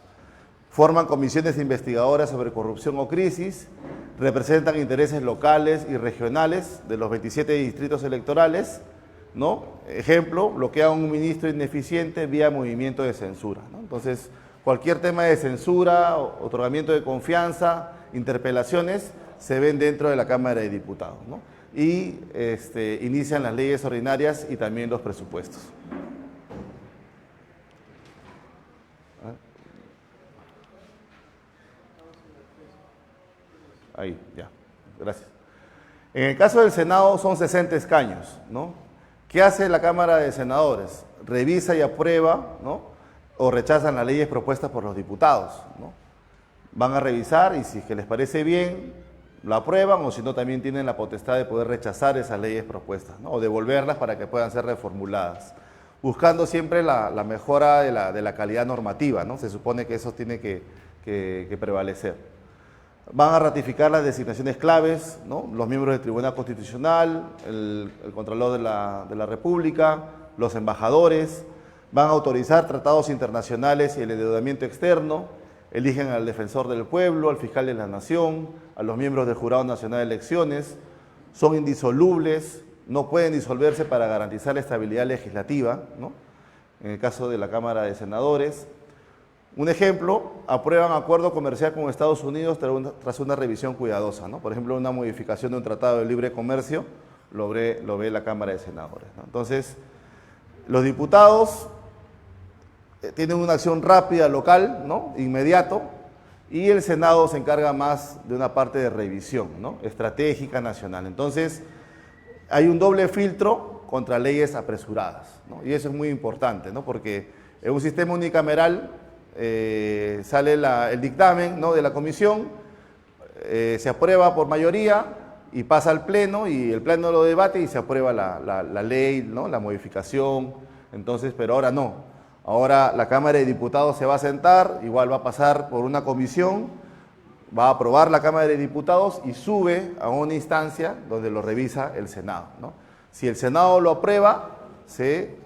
Forman comisiones investigadoras sobre corrupción o crisis, representan intereses locales y regionales de los 27 distritos electorales, ¿no? Ejemplo, bloquean a un ministro ineficiente vía movimiento de censura, ¿no? Entonces, cualquier tema de censura, otorgamiento de confianza, interpelaciones, se ven dentro de la Cámara de Diputados, ¿no? y inician las leyes ordinarias y también los presupuestos. Ahí, ya, gracias. En el caso del Senado son 60 escaños, ¿no? ¿Qué hace la Cámara de Senadores? Revisa y aprueba, ¿no? O rechazan las leyes propuestas por los diputados, ¿no? Van a revisar y si es que les parece bien, la aprueban, o si no también tienen la potestad de poder rechazar esas leyes propuestas, ¿no? O devolverlas para que puedan ser reformuladas, buscando siempre la mejora de la calidad normativa, ¿no? Se supone que eso tiene que prevalecer. Van a ratificar las designaciones claves, ¿no? Los miembros del Tribunal Constitucional, el Contralor de la República, los embajadores, van a autorizar tratados internacionales y el endeudamiento externo, eligen al defensor del pueblo, al fiscal de la nación, a los miembros del Jurado Nacional de Elecciones, son indisolubles, no pueden disolverse para garantizar la estabilidad legislativa, ¿no? En el caso de la Cámara de Senadores. Un ejemplo, aprueban acuerdo comercial con Estados Unidos tras una revisión cuidadosa, ¿no? Por ejemplo, una modificación de un tratado de libre comercio lo ve la Cámara de Senadores, ¿no? Entonces, los diputados tienen una acción rápida local, ¿no? Inmediato, y el Senado se encarga más de una parte de revisión, ¿no? Estratégica nacional. Entonces, hay un doble filtro contra leyes apresuradas, ¿no? Y eso es muy importante, ¿no? Porque en un sistema unicameral sale el dictamen, ¿no? de la comisión, se aprueba por mayoría y pasa al pleno y el pleno lo debate y se aprueba la ley, ¿no? La modificación. Entonces, pero ahora no. Ahora la Cámara de Diputados se va a sentar, igual va a pasar por una comisión, va a aprobar la Cámara de Diputados y sube a una instancia donde lo revisa el Senado, ¿no? Si el Senado lo aprueba, se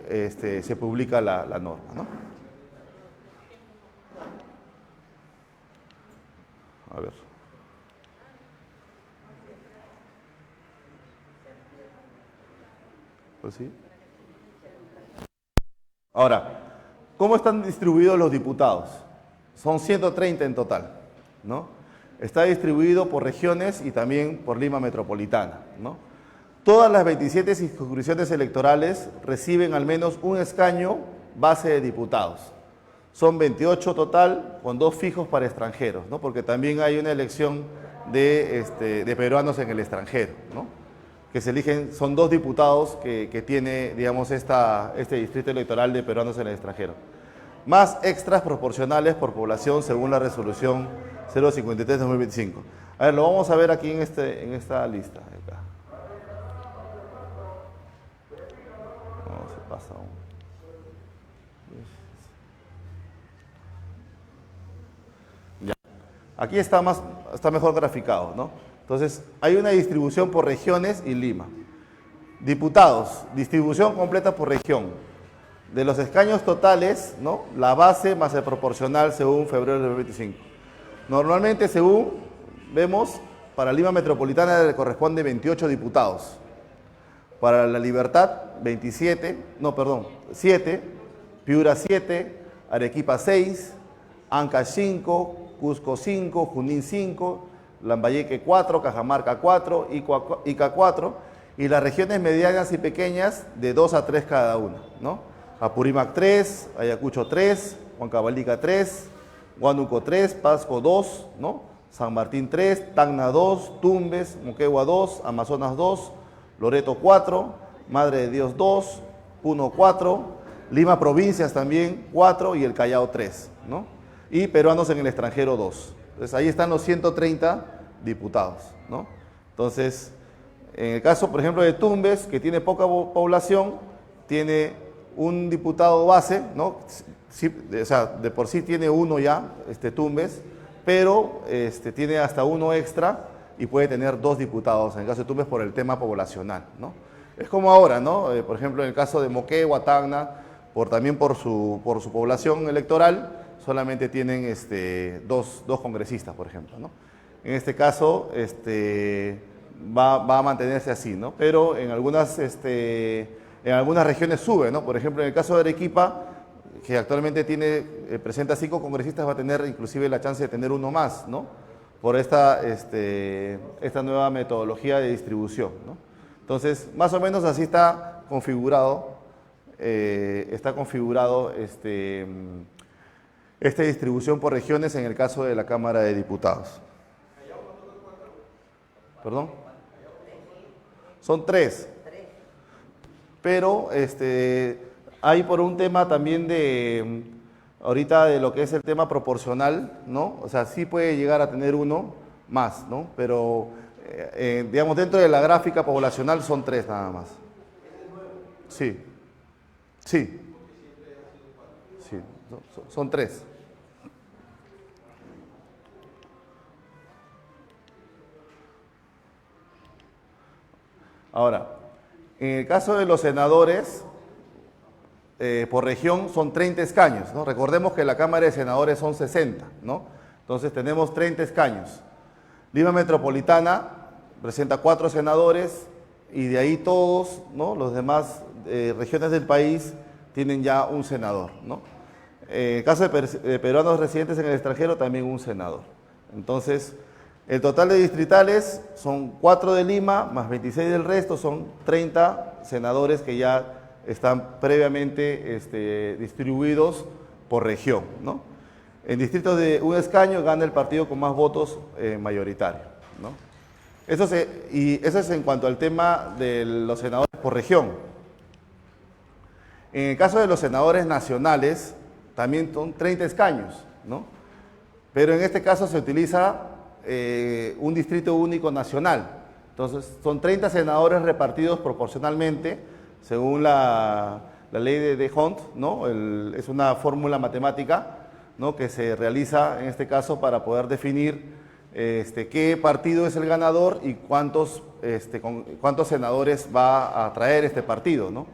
publica la norma, ¿no? A ver. Pues sí. Ahora, ¿cómo están distribuidos los diputados? Son 130 en total, ¿no? Está distribuido por regiones y también por Lima Metropolitana, ¿no? Todas las 27 circunscripciones electorales reciben al menos un escaño base de diputados. Son 28 total, con 2 fijos para extranjeros, ¿no? Porque también hay una elección de peruanos en el extranjero, ¿no? Que se eligen, son 2 diputados que tiene, digamos, este distrito electoral de peruanos en el extranjero. Más extras proporcionales por población según la resolución 053-2025. A ver, lo vamos a ver aquí en esta lista. Acá. No, se pasa aún. Aquí está mejor graficado, ¿no? Entonces, hay una distribución por regiones y Lima. Diputados, distribución completa por región. De los escaños totales, ¿no? La base más el proporcional según febrero del 2025. Normalmente, según vemos, para Lima Metropolitana le corresponde 28 diputados. Para La Libertad, 7, Piura 7, Arequipa 6, Ancash 5, Cusco 5, Junín 5, Lambayeque 4, Cajamarca 4, Ica 4, y las regiones medianas y pequeñas de 2 a 3 cada una, ¿no? Apurímac 3, Ayacucho 3, Huancavelica 3, Huánuco 3, Pasco 2, ¿no? San Martín 3, Tacna 2, Tumbes, Moquegua 2, Amazonas 2, Loreto 4, Madre de Dios 2, Puno 4, Lima Provincias también 4 y el Callao 3, ¿no? Y peruanos en el extranjero 2. Entonces ahí están los 130 diputados, ¿no? Entonces, en el caso, por ejemplo, de Tumbes, que tiene poca población, tiene un diputado base, ¿no? Sí, o sea, de por sí tiene uno ya, Tumbes, pero tiene hasta uno extra y puede tener 2 diputados, en el caso de Tumbes, por el tema poblacional, ¿no? Es como ahora, ¿no? Por ejemplo, en el caso de Moquegua, Tacna, también por su población electoral, solamente tienen 2 congresistas, por ejemplo, ¿no? En este caso va a mantenerse así, ¿no? Pero en algunas regiones sube, ¿no? Por ejemplo, en el caso de Arequipa, que actualmente presenta 5 congresistas, va a tener inclusive la chance de tener uno más, ¿no? Por esta nueva metodología de distribución, ¿no? Entonces, más o menos así está configurado, esta distribución por regiones en el caso de la Cámara de Diputados. ¿Perdón? Son 3. Pero hay por un tema también de, ahorita de lo que es el tema proporcional, ¿no? O sea, sí puede llegar a tener uno más, ¿no? Pero, digamos, dentro de la gráfica poblacional son 3 nada más. Sí. Sí. Sí, son 3. Ahora, en el caso de los senadores, por región son 30 escaños, ¿no? Recordemos que la Cámara de Senadores son 60, ¿no? Entonces tenemos 30 escaños. Lima Metropolitana presenta 4 senadores y de ahí todos, ¿no? Los demás regiones del país tienen ya un senador, ¿no? En el caso de peruanos residentes en el extranjero, también un senador. Entonces, el total de distritales son 4 de Lima, más 26 del resto, son 30 senadores que ya están previamente distribuidos por región, ¿no? En distritos de un escaño gana el partido con más votos mayoritario, ¿no? Eso es en cuanto al tema de los senadores por región. En el caso de los senadores nacionales, también son 30 escaños, ¿no? Pero en este caso se utiliza un distrito único nacional. Entonces, son 30 senadores repartidos proporcionalmente, según la ley de Hunt, ¿no? Es una fórmula matemática, ¿no? Que se realiza en este caso para poder definir qué partido es el ganador y cuántos senadores va a traer este partido, ¿no?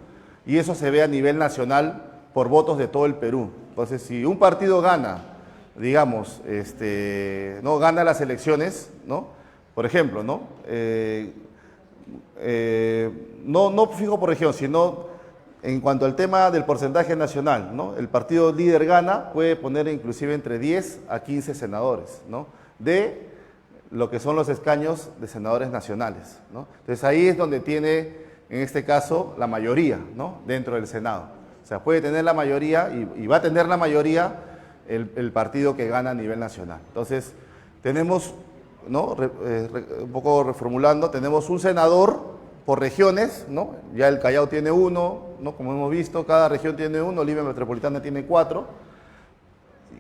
Y eso se ve a nivel nacional por votos de todo el Perú. Entonces, si un partido gana, digamos, no gana las elecciones, ¿no? Por ejemplo, ¿no? No fijo por región, sino en cuanto al tema del porcentaje nacional, ¿no? El partido líder gana, puede poner inclusive entre 10 a 15 senadores, ¿no? De lo que son los escaños de senadores nacionales, ¿no? Entonces ahí es donde tiene, en este caso, la mayoría, ¿no? Dentro del Senado. O sea, puede tener la mayoría y va a tener la mayoría el partido que gana a nivel nacional. Entonces, tenemos, ¿no? Un poco reformulando, tenemos un senador por regiones, ¿no? Ya el Callao tiene 1, ¿no? Como hemos visto, cada región tiene 1, Lima Metropolitana tiene 4.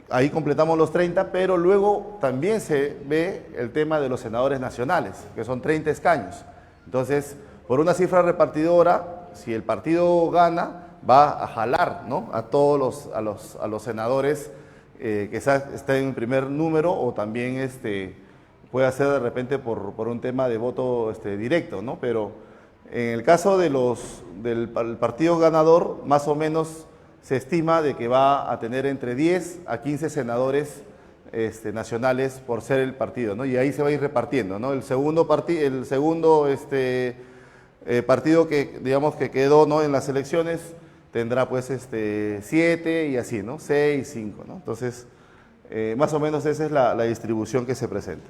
Ahí completamos los 30, pero luego también se ve el tema de los senadores nacionales, que son 30 escaños. Entonces, por una cifra repartidora, si el partido gana, va a jalar, ¿no? A todos los senadores que estén en primer número, o también puede ser de repente por un tema de voto directo, ¿no? Pero en el caso del partido ganador, más o menos se estima de que va a tener entre 10 a 15 senadores nacionales por ser el partido, ¿no? Y ahí se va a ir repartiendo, ¿no? El segundo partido que, digamos, que quedó, ¿no? En las elecciones tendrá pues 7 y así, ¿no? 6, 5, ¿no? Entonces, más o menos esa es la distribución que se presenta.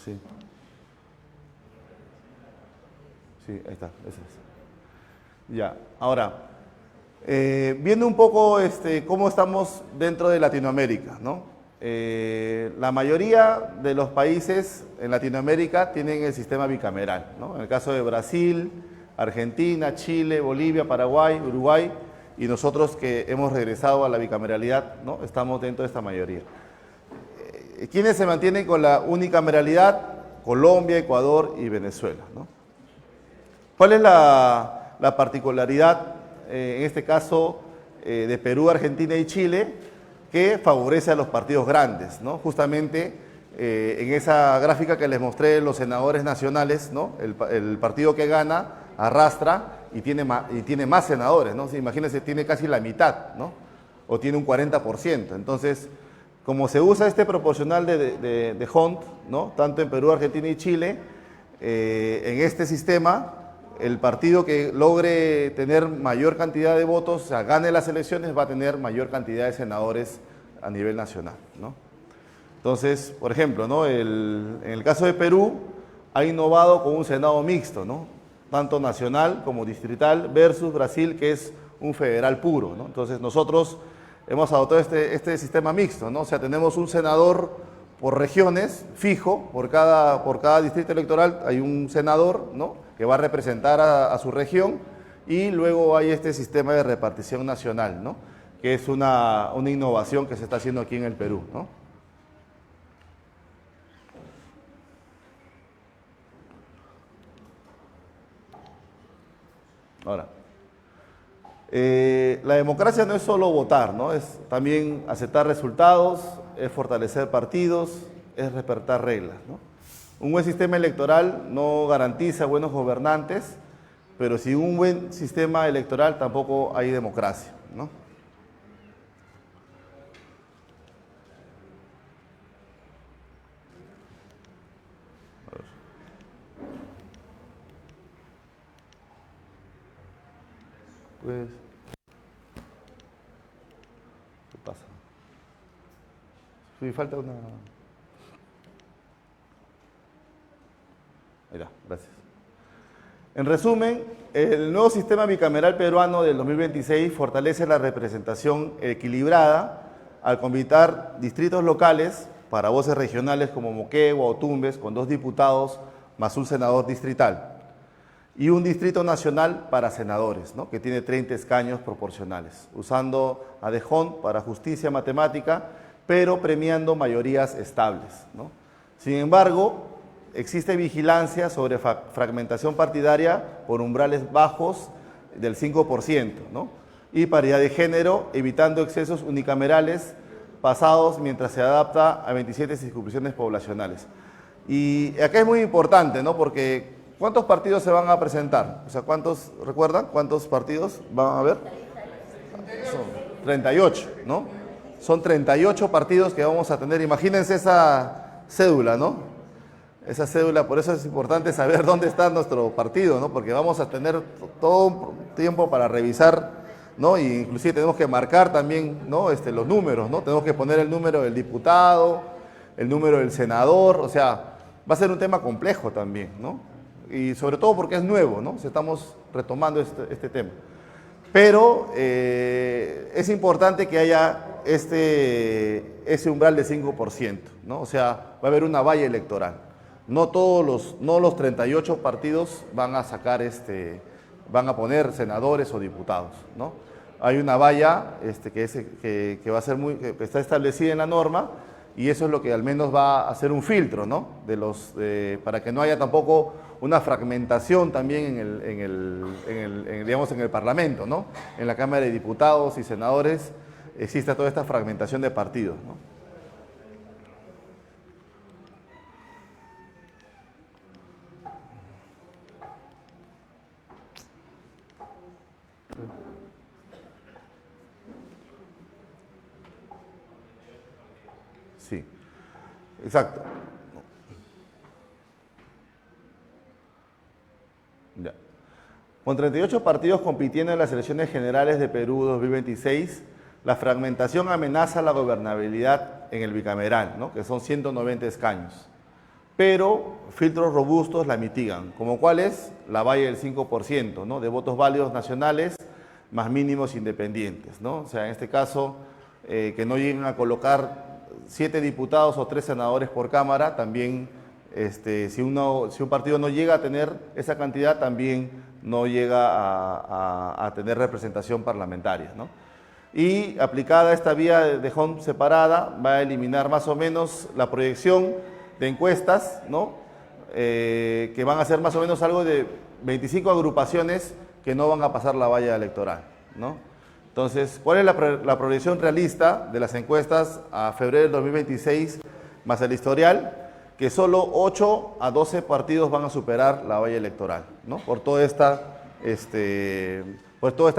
Sí. Sí, ahí está, ese es. Ya, ahora, viendo un poco cómo estamos dentro de Latinoamérica, ¿no? La mayoría de los países en Latinoamérica tienen el sistema bicameral, ¿no? En el caso de Brasil, Argentina, Chile, Bolivia, Paraguay, Uruguay, y nosotros que hemos regresado a la bicameralidad, ¿no? Estamos dentro de esta mayoría. ¿Quiénes se mantienen con la unicameralidad? Colombia, Ecuador y Venezuela, ¿no? ¿Cuál es la particularidad, en este caso, de Perú, Argentina y Chile, que favorece a los partidos grandes, ¿no? Justamente en esa gráfica que les mostré, los senadores nacionales, ¿no? El partido que gana arrastra y tiene más senadores, ¿no? Imagínense, tiene casi la mitad, ¿no? O tiene un 40%. Entonces, Como se usa este proporcional de Hunt, ¿no? Tanto en Perú, Argentina y Chile, en este sistema, el partido que logre tener mayor cantidad de votos, o sea, gane las elecciones, va a tener mayor cantidad de senadores a nivel nacional, ¿no? Entonces, por ejemplo, ¿no? En el caso de Perú, ha innovado con un Senado mixto, ¿no? Tanto nacional como distrital, versus Brasil, que es un federal puro, ¿no? Entonces, nosotros hemos adoptado este sistema mixto, ¿no? O sea, tenemos un senador por regiones, fijo, por cada distrito electoral hay un senador, ¿no? Que va a representar a su región, y luego hay este sistema de repartición nacional, ¿no? Que es una innovación que se está haciendo aquí en el Perú, ¿no? Ahora, la democracia no es solo votar, ¿no? Es también aceptar resultados, es fortalecer partidos, es respetar reglas, ¿no? Un buen sistema electoral no garantiza buenos gobernantes, pero sin un buen sistema electoral tampoco hay democracia, ¿no? Pues, ¿qué pasa? Sí, falta una... Ahí está, gracias. En resumen, el nuevo sistema bicameral peruano del 2026 fortalece la representación equilibrada al combinar distritos locales para voces regionales como Moquegua o Tumbes, con 2 diputados más un senador distrital, y un distrito nacional para senadores, ¿no? Que tiene 30 escaños proporcionales, usando a De Hond para justicia matemática, pero premiando mayorías estables, ¿no? Sin embargo, existe vigilancia sobre fragmentación partidaria por umbrales bajos del 5%, ¿no? Y paridad de género, evitando excesos unicamerales pasados mientras se adapta a 27 circunscripciones poblacionales. Y acá es muy importante, ¿no? Porque ¿cuántos partidos se van a presentar? O sea, ¿cuántos, recuerdan? ¿Cuántos partidos van a haber? Son 38, ¿no? Son 38 partidos que vamos a tener. Imagínense esa cédula, ¿no? Esa cédula, por eso es importante saber dónde está nuestro partido, ¿no? Porque vamos a tener todo un tiempo para revisar, ¿no? Y inclusive tenemos que marcar también, ¿no? Los números, ¿no? Tenemos que poner el número del diputado, el número del senador, o sea, va a ser un tema complejo también, ¿no? Y sobre todo porque es nuevo, ¿no? Estamos retomando este tema. Pero es importante que haya ese umbral de 5%, ¿no? O sea, va a haber una valla electoral. No los 38 partidos van a sacar van a poner senadores o diputados, ¿no? Hay una valla que va a ser que está establecida en la norma, y eso es lo que al menos va a hacer un filtro, ¿no? Para que no haya tampoco una fragmentación también digamos, en el Parlamento, ¿no? En la Cámara de Diputados y Senadores existe toda esta fragmentación de partidos, ¿no? Sí, exacto. Ya. Con 38 partidos compitiendo en las elecciones generales de Perú 2026, la fragmentación amenaza la gobernabilidad en el bicameral, ¿no? Que son 190 escaños. Pero filtros robustos la mitigan, como cuál es la valla del 5%, ¿no? De votos válidos nacionales más mínimos independientes, ¿no? O sea, en este caso, que no lleguen a colocar 7 diputados o 3 senadores por cámara, también si un partido no llega a tener esa cantidad, también no llega a tener representación parlamentaria, ¿no? Y aplicada esta vía de Hond separada, va a eliminar más o menos la proyección de encuestas, ¿no? Que van a ser más o menos algo de 25 agrupaciones que no van a pasar la valla electoral, ¿no? Entonces, ¿cuál es la proyección realista de las encuestas a febrero del 2026 más el historial? Que solo 8 a 12 partidos van a superar la valla electoral, ¿no? Por toda esta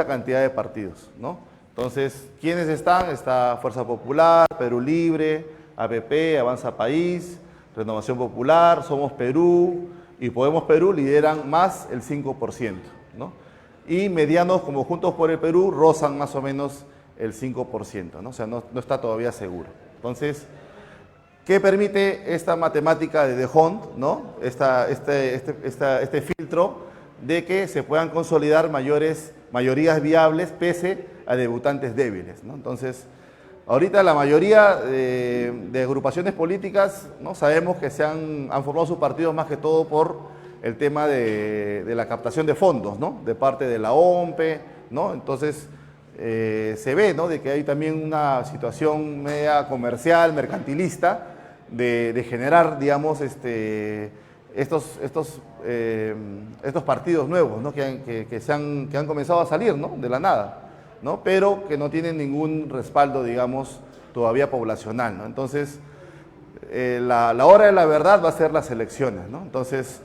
cantidad de partidos, ¿no? Entonces, ¿quiénes están? Está Fuerza Popular, Perú Libre, APP, Avanza País, Renovación Popular, Somos Perú y Podemos Perú lideran más el 5%, ¿no? Y medianos como Juntos por el Perú rozan más o menos el 5%, ¿no? O sea, no está todavía seguro. Entonces, ¿qué permite esta matemática de D'Hondt, ¿no? Este filtro de que se puedan consolidar mayorías viables pese a debutantes débiles, ¿no? Entonces, ahorita la mayoría de agrupaciones políticas, ¿no? Sabemos que han formado sus partidos más que todo por el tema de la captación de fondos, ¿no? De parte de la OMPE, ¿no? Entonces, se ve, ¿no? De que hay también una situación media comercial, mercantilista, de generar, digamos, estos partidos nuevos, ¿no? que han comenzado a salir, ¿no? De la nada, ¿no? Pero que no tienen ningún respaldo, digamos, todavía poblacional, ¿no? Entonces, la hora de la verdad va a ser las elecciones, ¿no? Entonces,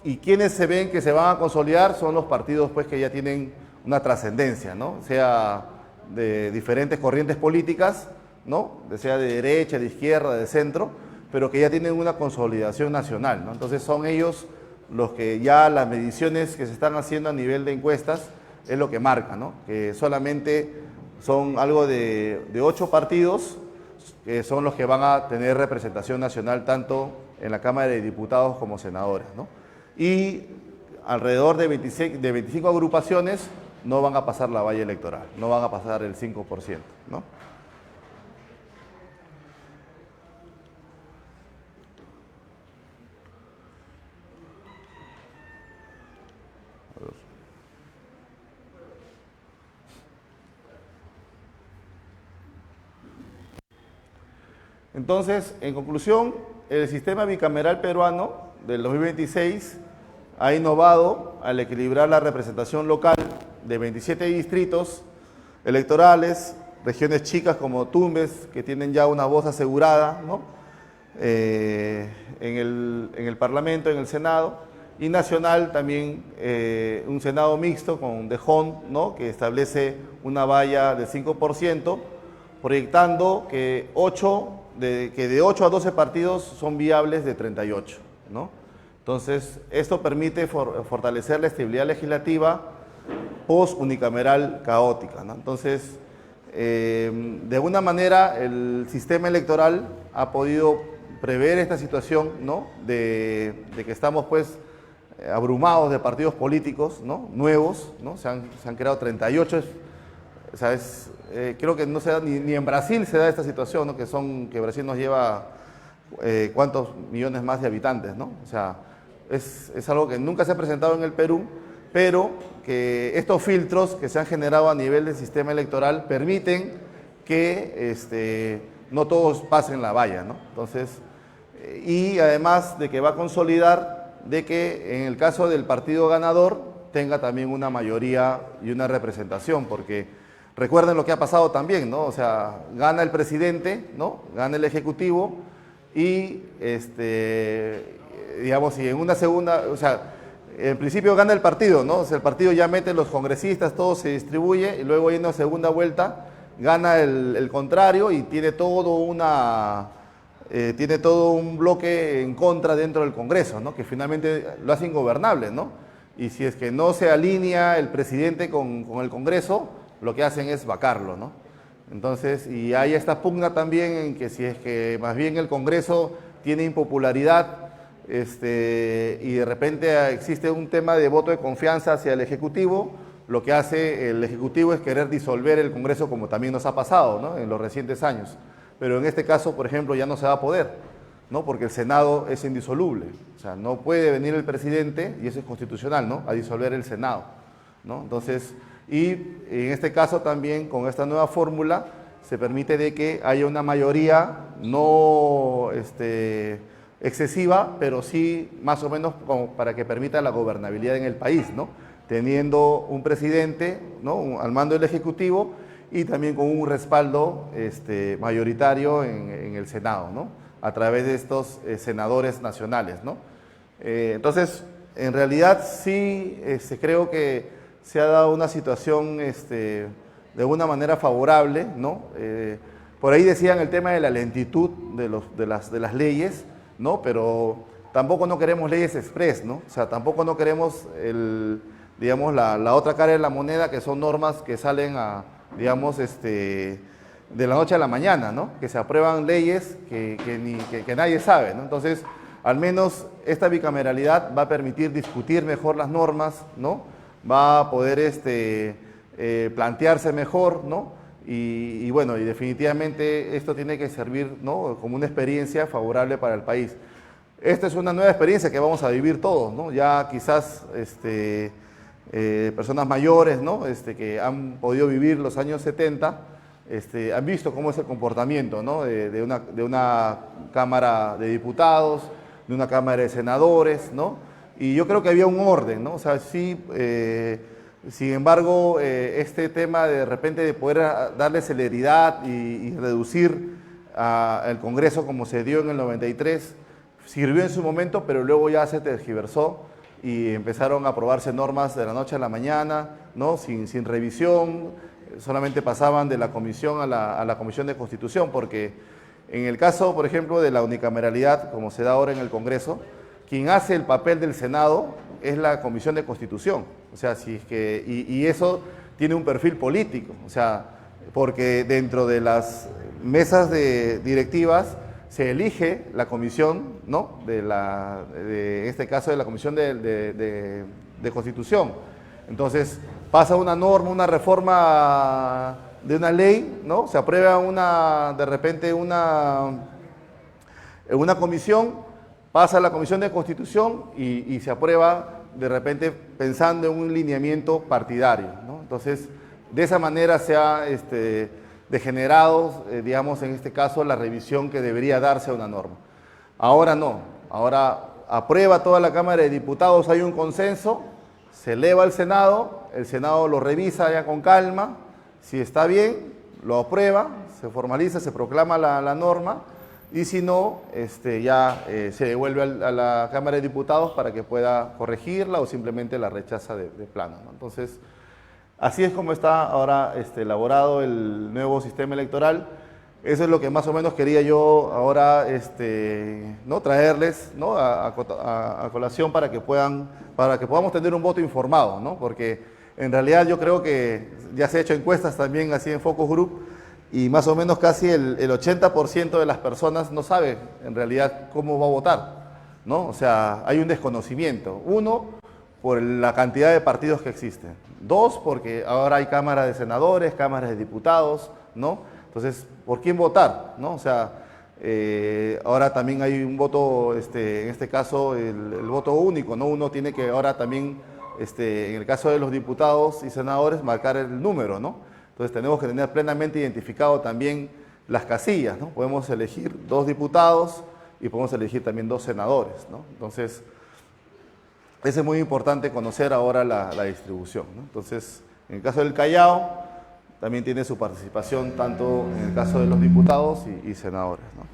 y quienes se ven que se van a consolidar son los partidos, pues, que ya tienen una trascendencia, ¿no? Sea de diferentes corrientes políticas, ¿no? Sea de derecha, de izquierda, de centro, pero que ya tienen una consolidación nacional, ¿no? Entonces son ellos los que ya las mediciones que se están haciendo a nivel de encuestas es lo que marca, ¿no? Que solamente son algo de 8 partidos que son los que van a tener representación nacional tanto en la Cámara de Diputados como senadores, ¿no? Y alrededor de 25 agrupaciones no van a pasar la valla electoral, no van a pasar el 5%, ¿no? Entonces, en conclusión, el sistema bicameral peruano del 2026 ha innovado al equilibrar la representación local de 27 distritos electorales, regiones chicas como Tumbes, que tienen ya una voz asegurada, ¿no? En el Parlamento, en el Senado, y nacional también un Senado mixto con D'Hondt, ¿no? Que establece una valla del 5%, proyectando que de 8 a 12 partidos son viables de 38, ¿no? Entonces, esto permite fortalecer la estabilidad legislativa post-unicameral caótica, ¿no? Entonces, de alguna manera, el sistema electoral ha podido prever esta situación, ¿no? De que estamos, pues, abrumados de partidos políticos, ¿no? Nuevos, ¿no? Se han creado 38, o sea, creo que no se da, ni en Brasil se da esta situación, ¿no? Que Brasil nos lleva cuántos millones más de habitantes, ¿no? O sea, es algo que nunca se ha presentado en el Perú, pero que estos filtros que se han generado a nivel del sistema electoral permiten que no todos pasen la valla, ¿no? Entonces, y además de que va a consolidar de que en el caso del partido ganador tenga también una mayoría y una representación, porque recuerden lo que ha pasado también, ¿no? O sea, gana el presidente, ¿no? Gana el ejecutivo y, digamos, y en una segunda, o sea, en principio gana el partido, ¿no? O sea, el partido ya mete los congresistas, todo se distribuye y luego en una segunda vuelta gana el contrario y tiene todo un bloque en contra dentro del Congreso, ¿no? Que finalmente lo hace ingobernable, ¿no? Y si es que no se alinea el presidente con el Congreso, lo que hacen es vacarlo, ¿no? Entonces, y hay esta pugna también en que si es que más bien el Congreso tiene impopularidad y de repente existe un tema de voto de confianza hacia el Ejecutivo, lo que hace el Ejecutivo es querer disolver el Congreso, como también nos ha pasado, ¿no? En los recientes años. Pero en este caso, por ejemplo, ya no se va a poder, ¿no? Porque el Senado es indisoluble. O sea, no puede venir el presidente, y eso es constitucional, ¿no? A disolver el Senado, ¿no? Entonces, y en este caso también con esta nueva fórmula se permite de que haya una mayoría no excesiva, pero sí más o menos como para que permita la gobernabilidad en el país, ¿no? Teniendo un presidente, ¿no? Al mando del Ejecutivo y también con un respaldo mayoritario en el Senado, ¿no? A través de estos senadores nacionales, ¿no? Entonces, en realidad sí creo que se ha dado una situación de una manera favorable, ¿no? Por ahí decían el tema de la lentitud de las leyes, ¿no? Pero tampoco no queremos leyes express, ¿no? O sea, tampoco no queremos digamos, la otra cara de la moneda, que son normas que salen digamos, de la noche a la mañana, ¿no? Que se aprueban leyes que nadie sabe, ¿no? Entonces, al menos esta bicameralidad va a permitir discutir mejor las normas, ¿no? Va a poder plantearse mejor, ¿no? Y bueno, y definitivamente esto tiene que servir, ¿no? Como una experiencia favorable para el país. Esta es una nueva experiencia que vamos a vivir todos, ¿no? Ya quizás personas mayores, ¿no? Que han podido vivir los años 70, han visto cómo es el comportamiento, ¿no? de una Cámara de Diputados, de una Cámara de Senadores, ¿no? Y yo creo que había un orden, ¿no? O sea, sí, sin embargo, este tema de repente de poder darle celeridad y reducir al Congreso como se dio en el 93, sirvió en su momento, pero luego ya se tergiversó y empezaron a aprobarse normas de la noche a la mañana, ¿no? Sin revisión, solamente pasaban de la comisión a la Comisión de Constitución, porque en el caso, por ejemplo, de la unicameralidad, como se da ahora en el Congreso, quien hace el papel del Senado es la Comisión de Constitución. O sea, si es que, y eso tiene un perfil político, o sea, porque dentro de las mesas directivas se elige la comisión, ¿no? En este caso de la Comisión de Constitución. Entonces, pasa una norma, una reforma de una ley, ¿no? Se aprueba de repente una comisión, pasa a la Comisión de Constitución y se aprueba de repente pensando en un lineamiento partidario, ¿no? Entonces, de esa manera se ha degenerado, digamos, en este caso, la revisión que debería darse a una norma. Ahora no, ahora aprueba toda la Cámara de Diputados, hay un consenso, se eleva al Senado, el Senado lo revisa ya con calma, si está bien, lo aprueba, se formaliza, se proclama la norma, y si no, ya se devuelve a la Cámara de Diputados para que pueda corregirla o simplemente la rechaza de plano, ¿no? Entonces, así es como está ahora elaborado el nuevo sistema electoral. Eso es lo que más o menos quería yo ahora ¿no? traerles, ¿no? a colación para que podamos tener un voto informado, ¿no? Porque en realidad yo creo que ya se ha hecho encuestas también así en Focus Group y más o menos casi el 80% de las personas no sabe en realidad cómo va a votar, ¿no? O sea, hay un desconocimiento. Uno, por la cantidad de partidos que existen. Dos, porque ahora hay cámaras de senadores, cámaras de diputados, ¿no? Entonces, ¿por quién votar? ¿No? O sea, ahora también hay un voto, en este caso, el voto único, ¿no? Uno tiene que ahora también, en el caso de los diputados y senadores, marcar el número, ¿no? Entonces, tenemos que tener plenamente identificado también las casillas, ¿no? Podemos elegir 2 diputados y podemos elegir también 2 senadores, ¿no? Entonces, es muy importante conocer ahora la distribución, ¿no? Entonces, en el caso del Callao, también tiene su participación tanto en el caso de los diputados y senadores, ¿no?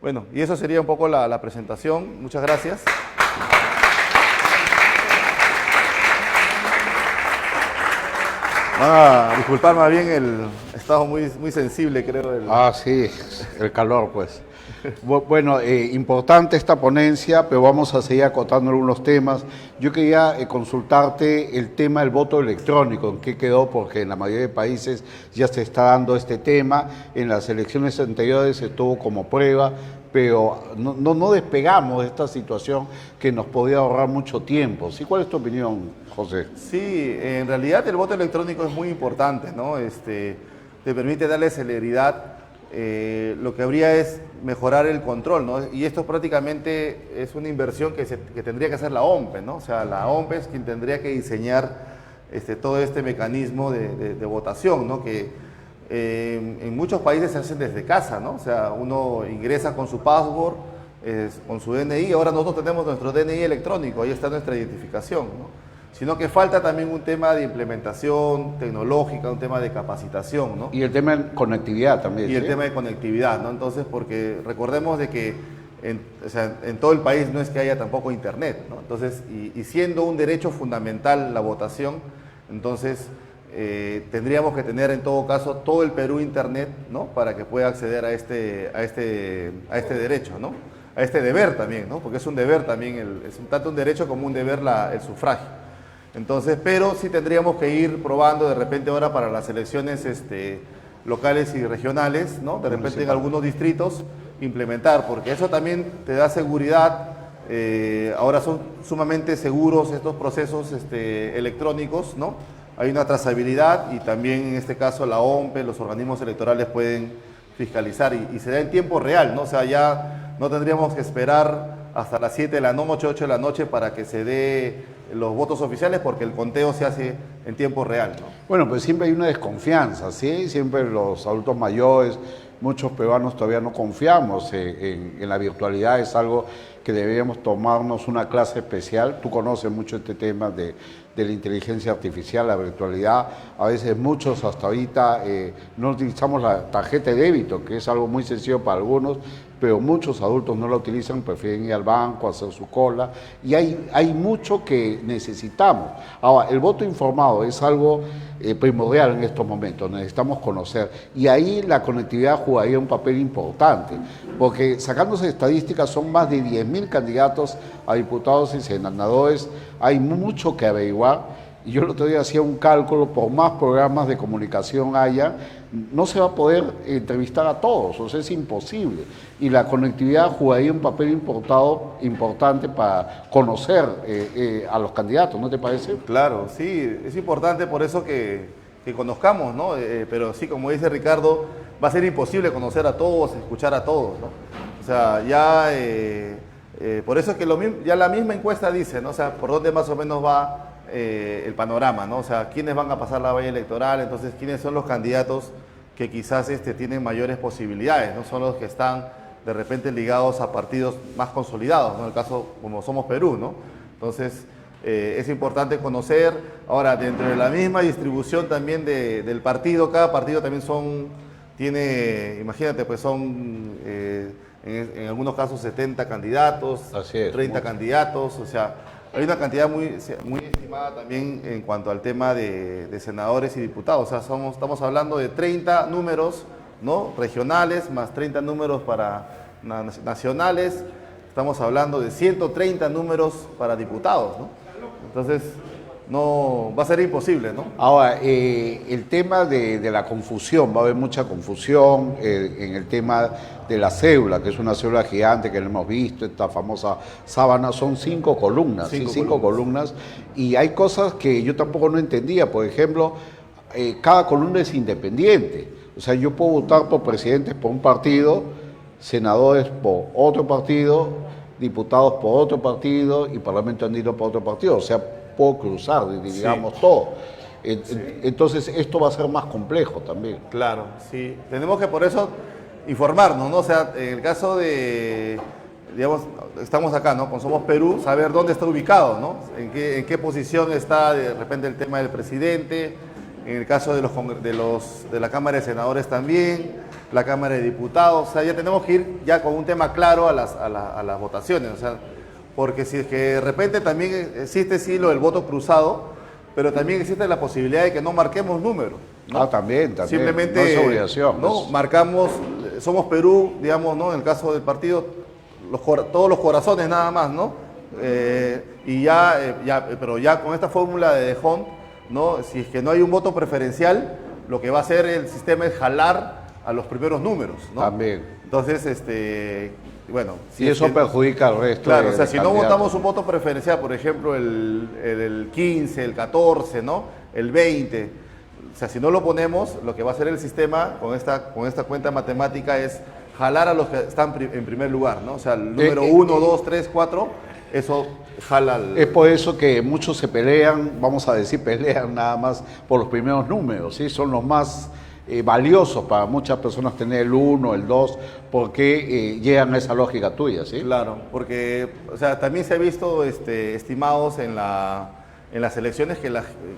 Bueno, y eso sería un poco la presentación. Muchas gracias. Van a disculpar más bien he estado muy sensible, creo. Sí, el calor, pues. Bueno, importante esta ponencia, pero vamos a seguir acotando algunos temas. Yo quería consultarte el tema del voto electrónico, en qué quedó, porque en la mayoría de países ya se está dando este tema. En las elecciones anteriores estuvo como prueba, pero no despegamos de esta situación que nos podía ahorrar mucho tiempo. ¿Sí? ¿Cuál es tu opinión, José? Sí, en realidad el voto electrónico es muy importante, ¿no? Te permite darle celeridad. Lo que habría es mejorar el control, ¿no? Y esto prácticamente es una inversión que tendría que hacer la OMPE, ¿no? O sea, la OMPE es quien tendría que diseñar todo este mecanismo de votación, ¿no? Que en muchos países se hacen desde casa, ¿no? O sea, uno ingresa con su password, con su DNI, ahora nosotros tenemos nuestro DNI electrónico, ahí está nuestra identificación, ¿no? Sino que falta también un tema de implementación tecnológica, un tema de capacitación, ¿no? Y el tema de conectividad también. Y el tema de conectividad, ¿no? Entonces, porque recordemos de que o sea, en todo el país no es que haya tampoco internet, ¿no? Entonces, y siendo un derecho fundamental la votación, entonces tendríamos que tener en todo caso todo el Perú internet, ¿no? Para que pueda acceder a este derecho, ¿no? A este deber también, ¿no? Porque es un deber también, es tanto un derecho como un deber el sufragio. Entonces, pero sí tendríamos que ir probando de repente ahora para las elecciones locales y regionales, ¿no? De repente en algunos distritos implementar, porque eso también te da seguridad. Ahora son sumamente seguros estos procesos electrónicos, ¿no? Hay una trazabilidad y también en este caso la OMPE, los organismos electorales pueden fiscalizar y se da en tiempo real, ¿no? O sea, ya no tendríamos que esperar hasta las 7 de la noche, 8 de la noche para que se dé los votos oficiales, porque el conteo se hace en tiempo real, ¿no? Bueno, pues siempre hay una desconfianza, ¿sí? Siempre los adultos mayores, muchos peruanos todavía no confiamos en la virtualidad, es algo que deberíamos tomarnos una clase especial. Tú conoces mucho este tema de la inteligencia artificial, la virtualidad. A veces muchos hasta ahorita no utilizamos la tarjeta de débito, que es algo muy sencillo para algunos, pero muchos adultos no la utilizan, prefieren ir al banco, hacer su cola, y hay mucho que necesitamos. Ahora, el voto informado es algo primordial en estos momentos, necesitamos conocer, y ahí la conectividad jugaría un papel importante, porque sacándose estadísticas son más de 10.000 candidatos a diputados y senadores, hay mucho que averiguar. Y yo el otro día hacía un cálculo, por más programas de comunicación haya, no se va a poder entrevistar a todos, o sea, es imposible. Y la conectividad jugaría un papel importante para conocer a los candidatos, ¿no te parece? Claro, sí, es importante por eso que conozcamos, ¿no? Pero sí, como dice Ricardo, va a ser imposible conocer a todos, escuchar a todos, ¿no? O sea, ya, por eso es que ya la misma encuesta dice, ¿no? O sea, por dónde más o menos va el panorama, ¿no? O sea, quiénes van a pasar la valla electoral, entonces quiénes son los candidatos que quizás tienen mayores posibilidades, no son los que están de repente ligados a partidos más consolidados, ¿no? En el caso como Somos Perú, ¿no? Entonces es importante conocer. Ahora, dentro de la misma distribución también del partido, cada partido también tiene, imagínate, pues son en algunos casos 70 candidatos, 30 candidatos, o sea, hay una cantidad muy estimada también en cuanto al tema de senadores y diputados. O sea, estamos hablando de 30 números, ¿no? Regionales, más 30 números para nacionales. Estamos hablando de 130 números para diputados, ¿no? Entonces, no va a ser imposible, ¿no? Ahora, el tema de la confusión, va a haber mucha confusión en el tema de la cédula, que es una cédula gigante que no hemos visto, esta famosa sábana, son 5 columnas, cinco columnas, y hay cosas que yo tampoco no entendía. Por ejemplo, cada columna es independiente, o sea, yo puedo votar por presidentes por un partido, senadores por otro partido, diputados por otro partido y parlamento andino por otro partido, o sea, puedo cruzar, digamos, todo. Entonces, esto va a ser más complejo también. Claro, sí. Tenemos que por eso informarnos, ¿no? O sea, en el caso de, digamos, estamos acá, ¿no? Con Somos Perú, saber dónde está ubicado, ¿no? En qué posición está de repente el tema del presidente, en el caso de la Cámara de Senadores también, la Cámara de Diputados. O sea, ya tenemos que ir ya con un tema claro a las votaciones, o sea, porque si es que de repente también existe sí lo del voto cruzado, pero también existe la posibilidad de que no marquemos números, ¿no? También. Simplemente no es obligación. ¿no? Marcamos, Somos Perú, digamos, ¿no? En el caso del partido, todos los corazones nada más, ¿no? Pero ya con esta fórmula de Dejón, ¿no? Si es que no hay un voto preferencial, lo que va a hacer el sistema es jalar a los primeros números, ¿no? También. Entonces, bueno. Si y eso perjudica al resto. Claro, o sea, si no votamos un voto preferencial, por ejemplo, el 15, el 14, ¿no? El 20, o sea, si no lo ponemos, lo que va a hacer el sistema con esta cuenta matemática es jalar a los que están en primer lugar, ¿no? O sea, el número 1, 2, 3, 4, eso jala Es por eso que muchos se pelean, vamos a decir pelean nada más por los primeros números, ¿sí? Son los más valiosos para muchas personas tener el 1, el 2, porque llegan a esa lógica tuya, ¿sí? Claro, porque, o sea, también se ha visto estimados en las elecciones que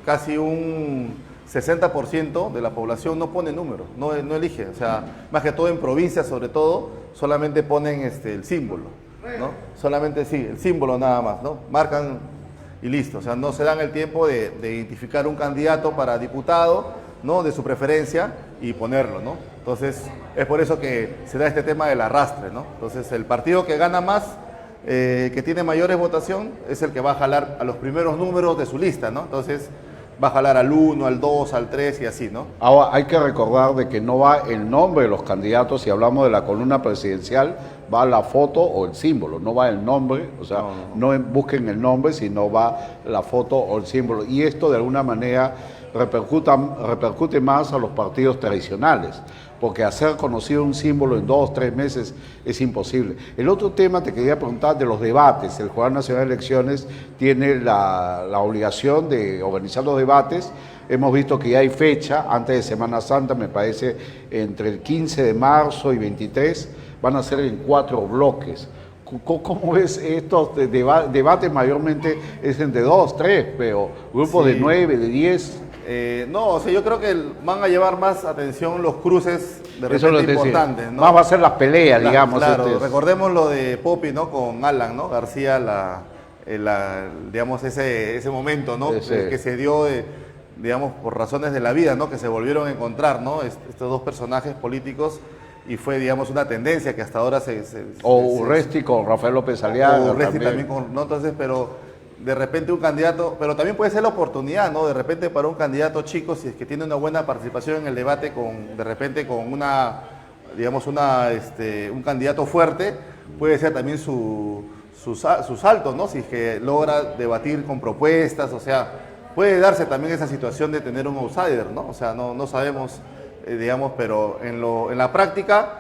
casi un 60% de la población no pone número, no elige. O sea, más que todo en provincias, sobre todo, solamente ponen el símbolo, ¿no? Solamente sí, el símbolo nada más, ¿no? Marcan y listo. O sea, no se dan el tiempo de identificar un candidato para diputado, ¿no? De su preferencia y ponerlo, ¿no? Entonces, es por eso que se da este tema del arrastre, ¿no? Entonces, el partido que gana más, que tiene mayores votación, es el que va a jalar a los primeros números de su lista, ¿no? Entonces, va a jalar al 1, al 2, al 3 y así, ¿no? Ahora, hay que recordar de que no va el nombre de los candidatos, si hablamos de la columna presidencial, va la foto o el símbolo, no va el nombre, o sea, no busquen el nombre, sino va la foto o el símbolo. Y esto de alguna manera repercute más a los partidos tradicionales, porque hacer conocido un símbolo en 2 o 3 meses es imposible. El otro tema te quería preguntar de los debates. El Jurado Nacional de Elecciones tiene la obligación de organizar los debates. Hemos visto que ya hay fecha, antes de Semana Santa, me parece, entre el 15 de marzo y 23, van a ser en 4 bloques. ¿Cómo ves estos debates? Mayormente es entre 2, 3, pero grupos de 9, de 10... no, o sea, yo creo que van a llevar más atención los cruces de repente importantes, ¿no? Más va a ser las peleas, digamos. Claro, recordemos lo de Popi, ¿no? Con Alan, ¿no? García, digamos, ese momento, ¿no? Que se dio, digamos, por razones de la vida, ¿no? Que se volvieron a encontrar, ¿no? Estos dos personajes políticos, y fue, digamos, una tendencia que hasta ahora Urresti con Rafael López Aliaga. O Urresti también ¿no? Entonces, pero de repente un candidato, pero también puede ser la oportunidad, ¿no? De repente para un candidato chico, si es que tiene una buena participación en el debate, de repente con un candidato fuerte, puede ser también su salto, ¿no? Si es que logra debatir con propuestas, o sea, puede darse también esa situación de tener un outsider, ¿no? O sea, no sabemos, digamos, pero en la práctica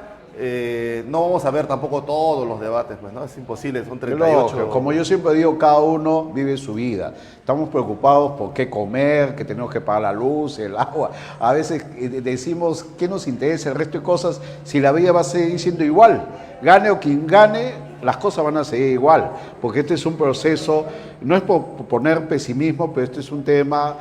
no vamos a ver tampoco todos los debates, pues, ¿no? Es imposible, son 38. Lógico. Como yo siempre digo, cada uno vive su vida. Estamos preocupados por qué comer, que tenemos que pagar la luz, el agua. A veces decimos, ¿qué nos interesa el resto de cosas si la vida va a seguir siendo igual? Gane o quien gane, las cosas van a seguir igual. Porque este es un proceso, no es por poner pesimismo, pero este es un tema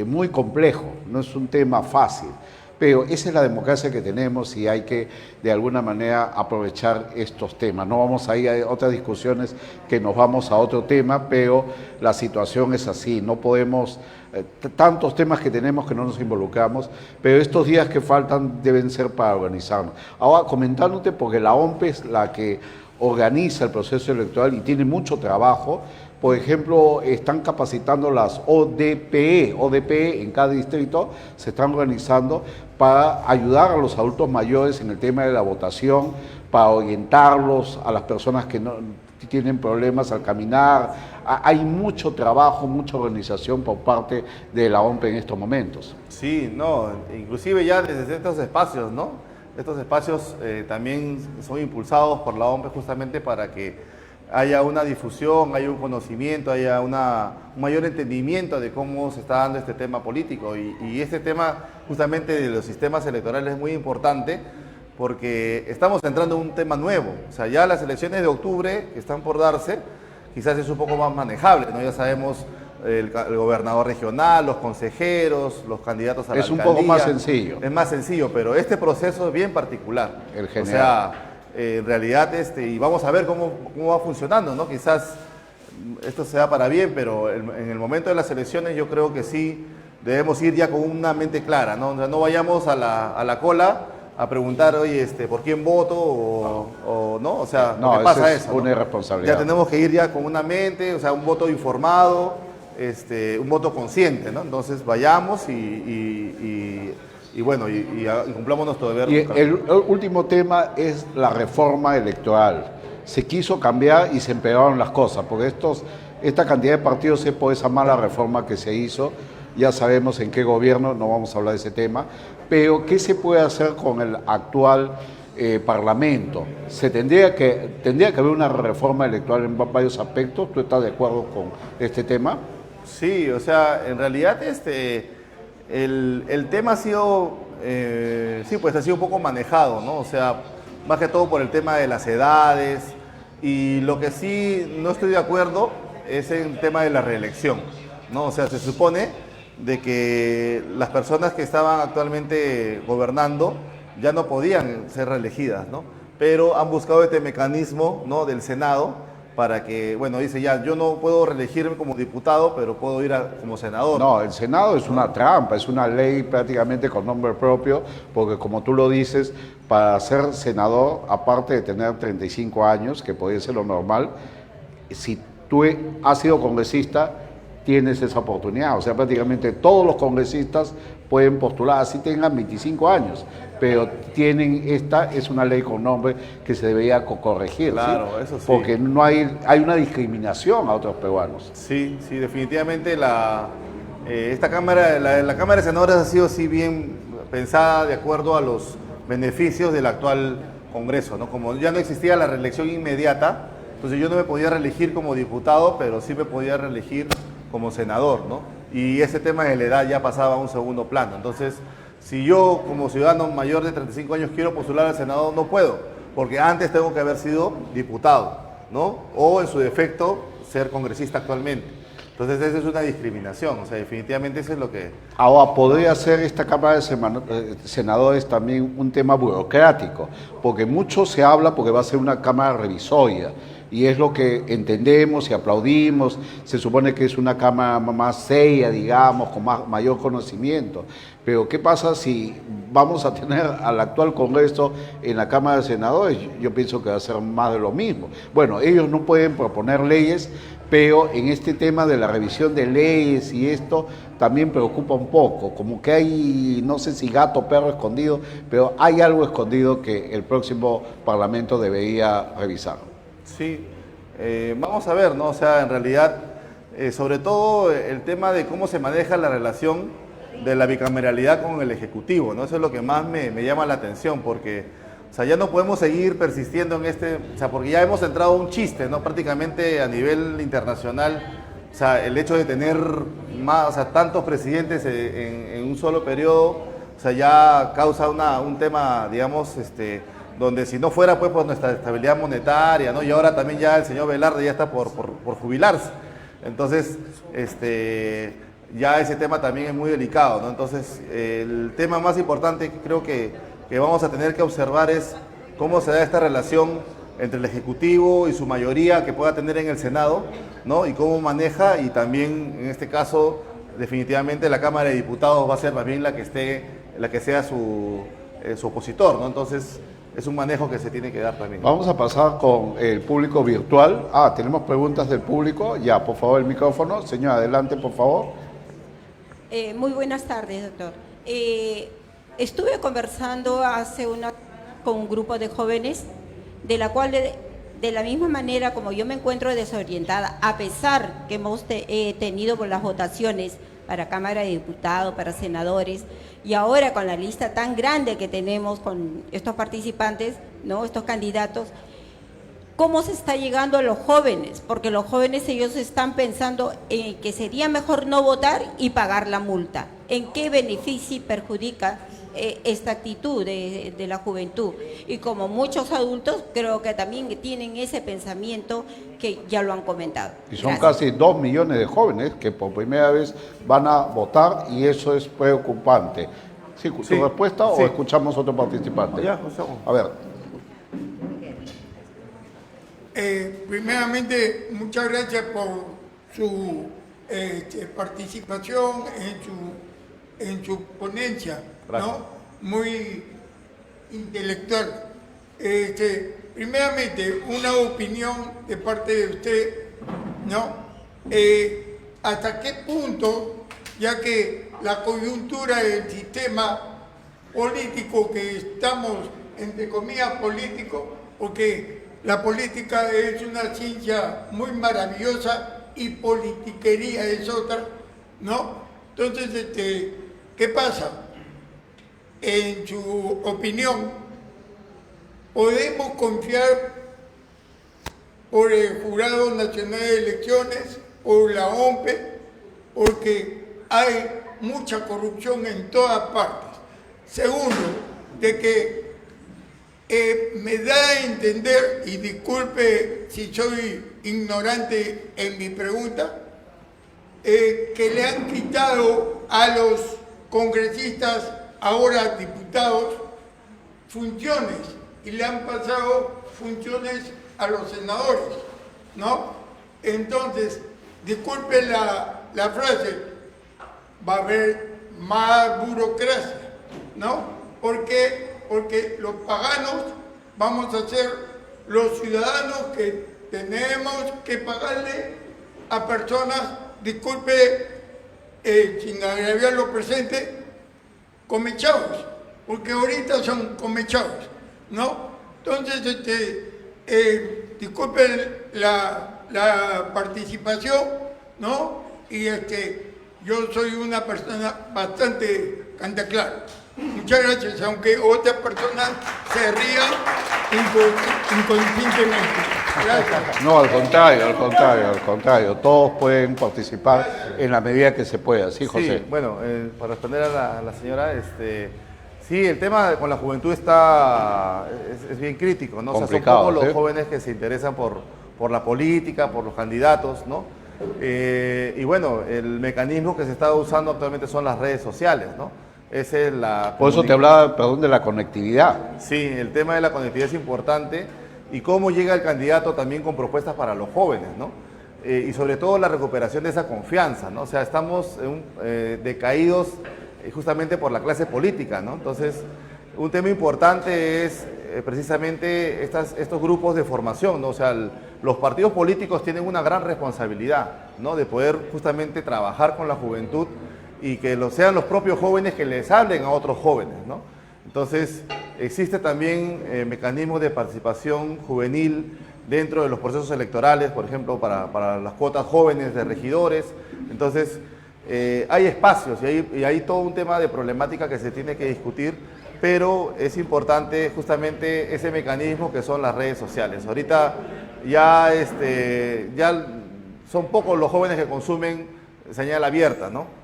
muy complejo, no es un tema fácil. Pero esa es la democracia que tenemos y hay que, de alguna manera, aprovechar estos temas. No vamos a ir a otras discusiones que nos vamos a otro tema, pero la situación es así. No podemos, tantos temas que tenemos que no nos involucramos, pero estos días que faltan deben ser para organizarnos. Ahora, comentándote, porque la OMPE es la que organiza el proceso electoral y tiene mucho trabajo. Por ejemplo, están capacitando las ODPE en cada distrito, se están organizando para ayudar a los adultos mayores en el tema de la votación, para orientarlos a las personas que no tienen problemas al caminar. Hay mucho trabajo, mucha organización por parte de la OMPE en estos momentos. Sí, no, inclusive ya desde estos espacios, ¿no? Estos espacios también son impulsados por la OMPE justamente para que haya una difusión, haya un conocimiento, haya un mayor entendimiento de cómo se está dando este tema político. Y este tema justamente de los sistemas electorales es muy importante porque estamos entrando en un tema nuevo. O sea, ya las elecciones de octubre que están por darse, quizás es un poco más manejable, ¿no? Ya sabemos el gobernador regional, los consejeros, los candidatos a la alcaldía. Es un poco más sencillo. Es más sencillo, pero este proceso es bien particular. El general. O sea, en realidad, y vamos a ver cómo va funcionando, ¿no? Quizás esto sea para bien, pero en el momento de las elecciones yo creo que sí debemos ir ya con una mente clara, ¿no? O sea, no vayamos a la cola a preguntar, oye, ¿por quién voto? O ¿no? O sea, no, ¿qué pasa es eso? Una irresponsabilidad. Ya tenemos que ir ya con una mente, o sea, un voto informado, un voto consciente, ¿no? Entonces vayamos y cumplamos nuestro deber. Y el último tema es la reforma electoral. Se quiso cambiar y se empeoraron las cosas, porque esta cantidad de partidos es por esa mala reforma que se hizo. Ya sabemos en qué gobierno, no vamos a hablar de ese tema, pero ¿qué se puede hacer con el actual Parlamento? Tendría que haber una reforma electoral en varios aspectos. ¿Tú estás de acuerdo con este tema? Sí, o sea, en realidad el tema ha sido, ha sido un poco manejado, ¿no? O sea, más que todo por el tema de las edades, y lo que sí no estoy de acuerdo es en el tema de la reelección, ¿no? O sea, se supone de que las personas que estaban actualmente gobernando ya no podían ser reelegidas, ¿no? Pero han buscado este mecanismo, ¿no?, del Senado para que, bueno, dice ya, yo no puedo reelegirme como diputado, pero puedo ir como senador. No, el Senado es una trampa, es una ley prácticamente con nombre propio, porque como tú lo dices, para ser senador, aparte de tener 35 años, que podría ser lo normal, si tú has sido congresista, tienes esa oportunidad. O sea, prácticamente todos los congresistas pueden postular, así tengan 25 años, pero esta es una ley con nombre que se debería corregir. Claro, ¿sí? eso sí. Porque no hay una discriminación a otros peruanos. Sí, sí, definitivamente esta Cámara, la Cámara de Senadores ha sido así bien pensada de acuerdo a los beneficios del actual Congreso, ¿no? Como ya no existía la reelección inmediata, entonces yo no me podía reelegir como diputado, pero sí me podía reelegir como senador, ¿no? Y ese tema de la edad ya pasaba a un segundo plano. Entonces, si yo como ciudadano mayor de 35 años quiero postular al Senado, no puedo, porque antes tengo que haber sido diputado, ¿no? O en su defecto, ser congresista actualmente. Entonces, esa es una discriminación, o sea, definitivamente eso es lo que... Ahora, podría ser esta Cámara de Senadores también un tema burocrático, porque mucho se habla porque va a ser una Cámara revisoria, y es lo que entendemos y aplaudimos, se supone que es una Cámara más seria, digamos, con mayor conocimiento, pero ¿qué pasa si vamos a tener al actual Congreso en la Cámara de Senadores? Yo pienso que va a ser más de lo mismo. Bueno, ellos no pueden proponer leyes, pero en este tema de la revisión de leyes y esto también preocupa un poco, como que hay, no sé si gato o perro escondido, pero hay algo escondido que el próximo Parlamento debería revisar. Sí, vamos a ver, ¿no? O sea, en realidad, sobre todo el tema de cómo se maneja la relación de la bicameralidad con el Ejecutivo, ¿no? Eso es lo que más me llama la atención, porque, o sea, ya no podemos seguir persistiendo en o sea, porque ya hemos entrado a un chiste, ¿no? Prácticamente a nivel internacional, o sea, el hecho de tener más, o sea, tantos presidentes en un solo periodo, o sea, ya causa un tema, digamos, donde si no fuera pues por nuestra estabilidad monetaria, ¿no? Y ahora también ya el señor Velarde ya está por jubilarse. Entonces, ya ese tema también es muy delicado, ¿no? Entonces, el tema más importante que creo que vamos a tener que observar es cómo se da esta relación entre el Ejecutivo y su mayoría que pueda tener en el Senado, ¿no? Y cómo maneja, y también en este caso, definitivamente la Cámara de Diputados va a ser más bien la que sea su opositor, ¿no? Entonces, es un manejo que se tiene que dar también. Vamos a pasar con el público virtual. Tenemos preguntas del público. Ya, por favor, el micrófono. Señor, adelante, por favor. Muy buenas tardes, doctor. Estuve conversando con un grupo de jóvenes, de la cual, de la misma manera como yo me encuentro desorientada, a pesar que hemos tenido por las votaciones para Cámara de Diputados, para senadores, y ahora con la lista tan grande que tenemos con estos participantes, ¿no?, estos candidatos, ¿cómo se está llegando a los jóvenes? Porque los jóvenes, ellos están pensando en que sería mejor no votar y pagar la multa. ¿En qué beneficia y perjudica esta actitud de la juventud? Y como muchos adultos, creo que también tienen ese pensamiento que ya lo han comentado. Y son casi 2 millones de jóvenes que por primera vez van a votar, y eso es preocupante. ¿Sí, ¿tu respuesta o escuchamos otro participante? Ya, escuchamos. A ver. Primeramente, muchas gracias por su participación en su ponencia, ¿no? Muy intelectual. Primeramente, una opinión de parte de usted, ¿no? ¿Hasta qué punto, ya que la coyuntura del sistema político que estamos, entre comillas, político, porque la política es una ciencia muy maravillosa y politiquería es otra, ¿no? Entonces, ¿qué pasa? En su opinión, ¿podemos confiar por el Jurado Nacional de Elecciones, por la OMPE? Porque hay mucha corrupción en todas partes. Segundo, de que me da a entender, y disculpe si soy ignorante en mi pregunta, que le han quitado a los congresistas, ahora diputados, funciones y le han pasado funciones a los senadores, ¿no? Entonces, disculpen la frase, va a haber más burocracia, ¿no? Porque los paganos vamos a ser los ciudadanos que tenemos que pagarle a personas, disculpe, sin agraviar lo presente, comechados, porque ahorita son comechados, ¿no? Entonces, disculpen la participación, ¿no? Y yo soy una persona bastante cantaclaro. Muchas gracias, aunque otras personas se rían inconscientemente. Gracias. No, al contrario. Todos pueden participar en la medida que se pueda. Sí, José. Sí, bueno, para responder a la señora, sí, el tema con la juventud es bien crítico, ¿no? Complicado, o sea, son pocos los ¿sí? jóvenes que se interesan por la política, por los candidatos, ¿no? Y bueno, el mecanismo que se está usando actualmente son las redes sociales, ¿no? Esa es la Por eso te hablaba, perdón, de la conectividad. Sí, el tema de la conectividad es importante y cómo llega el candidato también con propuestas para los jóvenes, ¿no? Y sobre todo la recuperación de esa confianza, ¿no? O sea, estamos decaídos justamente por la clase política, ¿no? Entonces, un tema importante es precisamente estos grupos de formación, ¿no? O sea, los partidos políticos tienen una gran responsabilidad, ¿no? De poder justamente trabajar con la juventud y que sean los propios jóvenes que les hablen a otros jóvenes, ¿no? Entonces, existe también mecanismos de participación juvenil dentro de los procesos electorales, por ejemplo, para las cuotas jóvenes de regidores. Entonces, hay espacios y hay todo un tema de problemática que se tiene que discutir, pero es importante justamente ese mecanismo que son las redes sociales. Ahorita ya son pocos los jóvenes que consumen señal abierta, ¿no?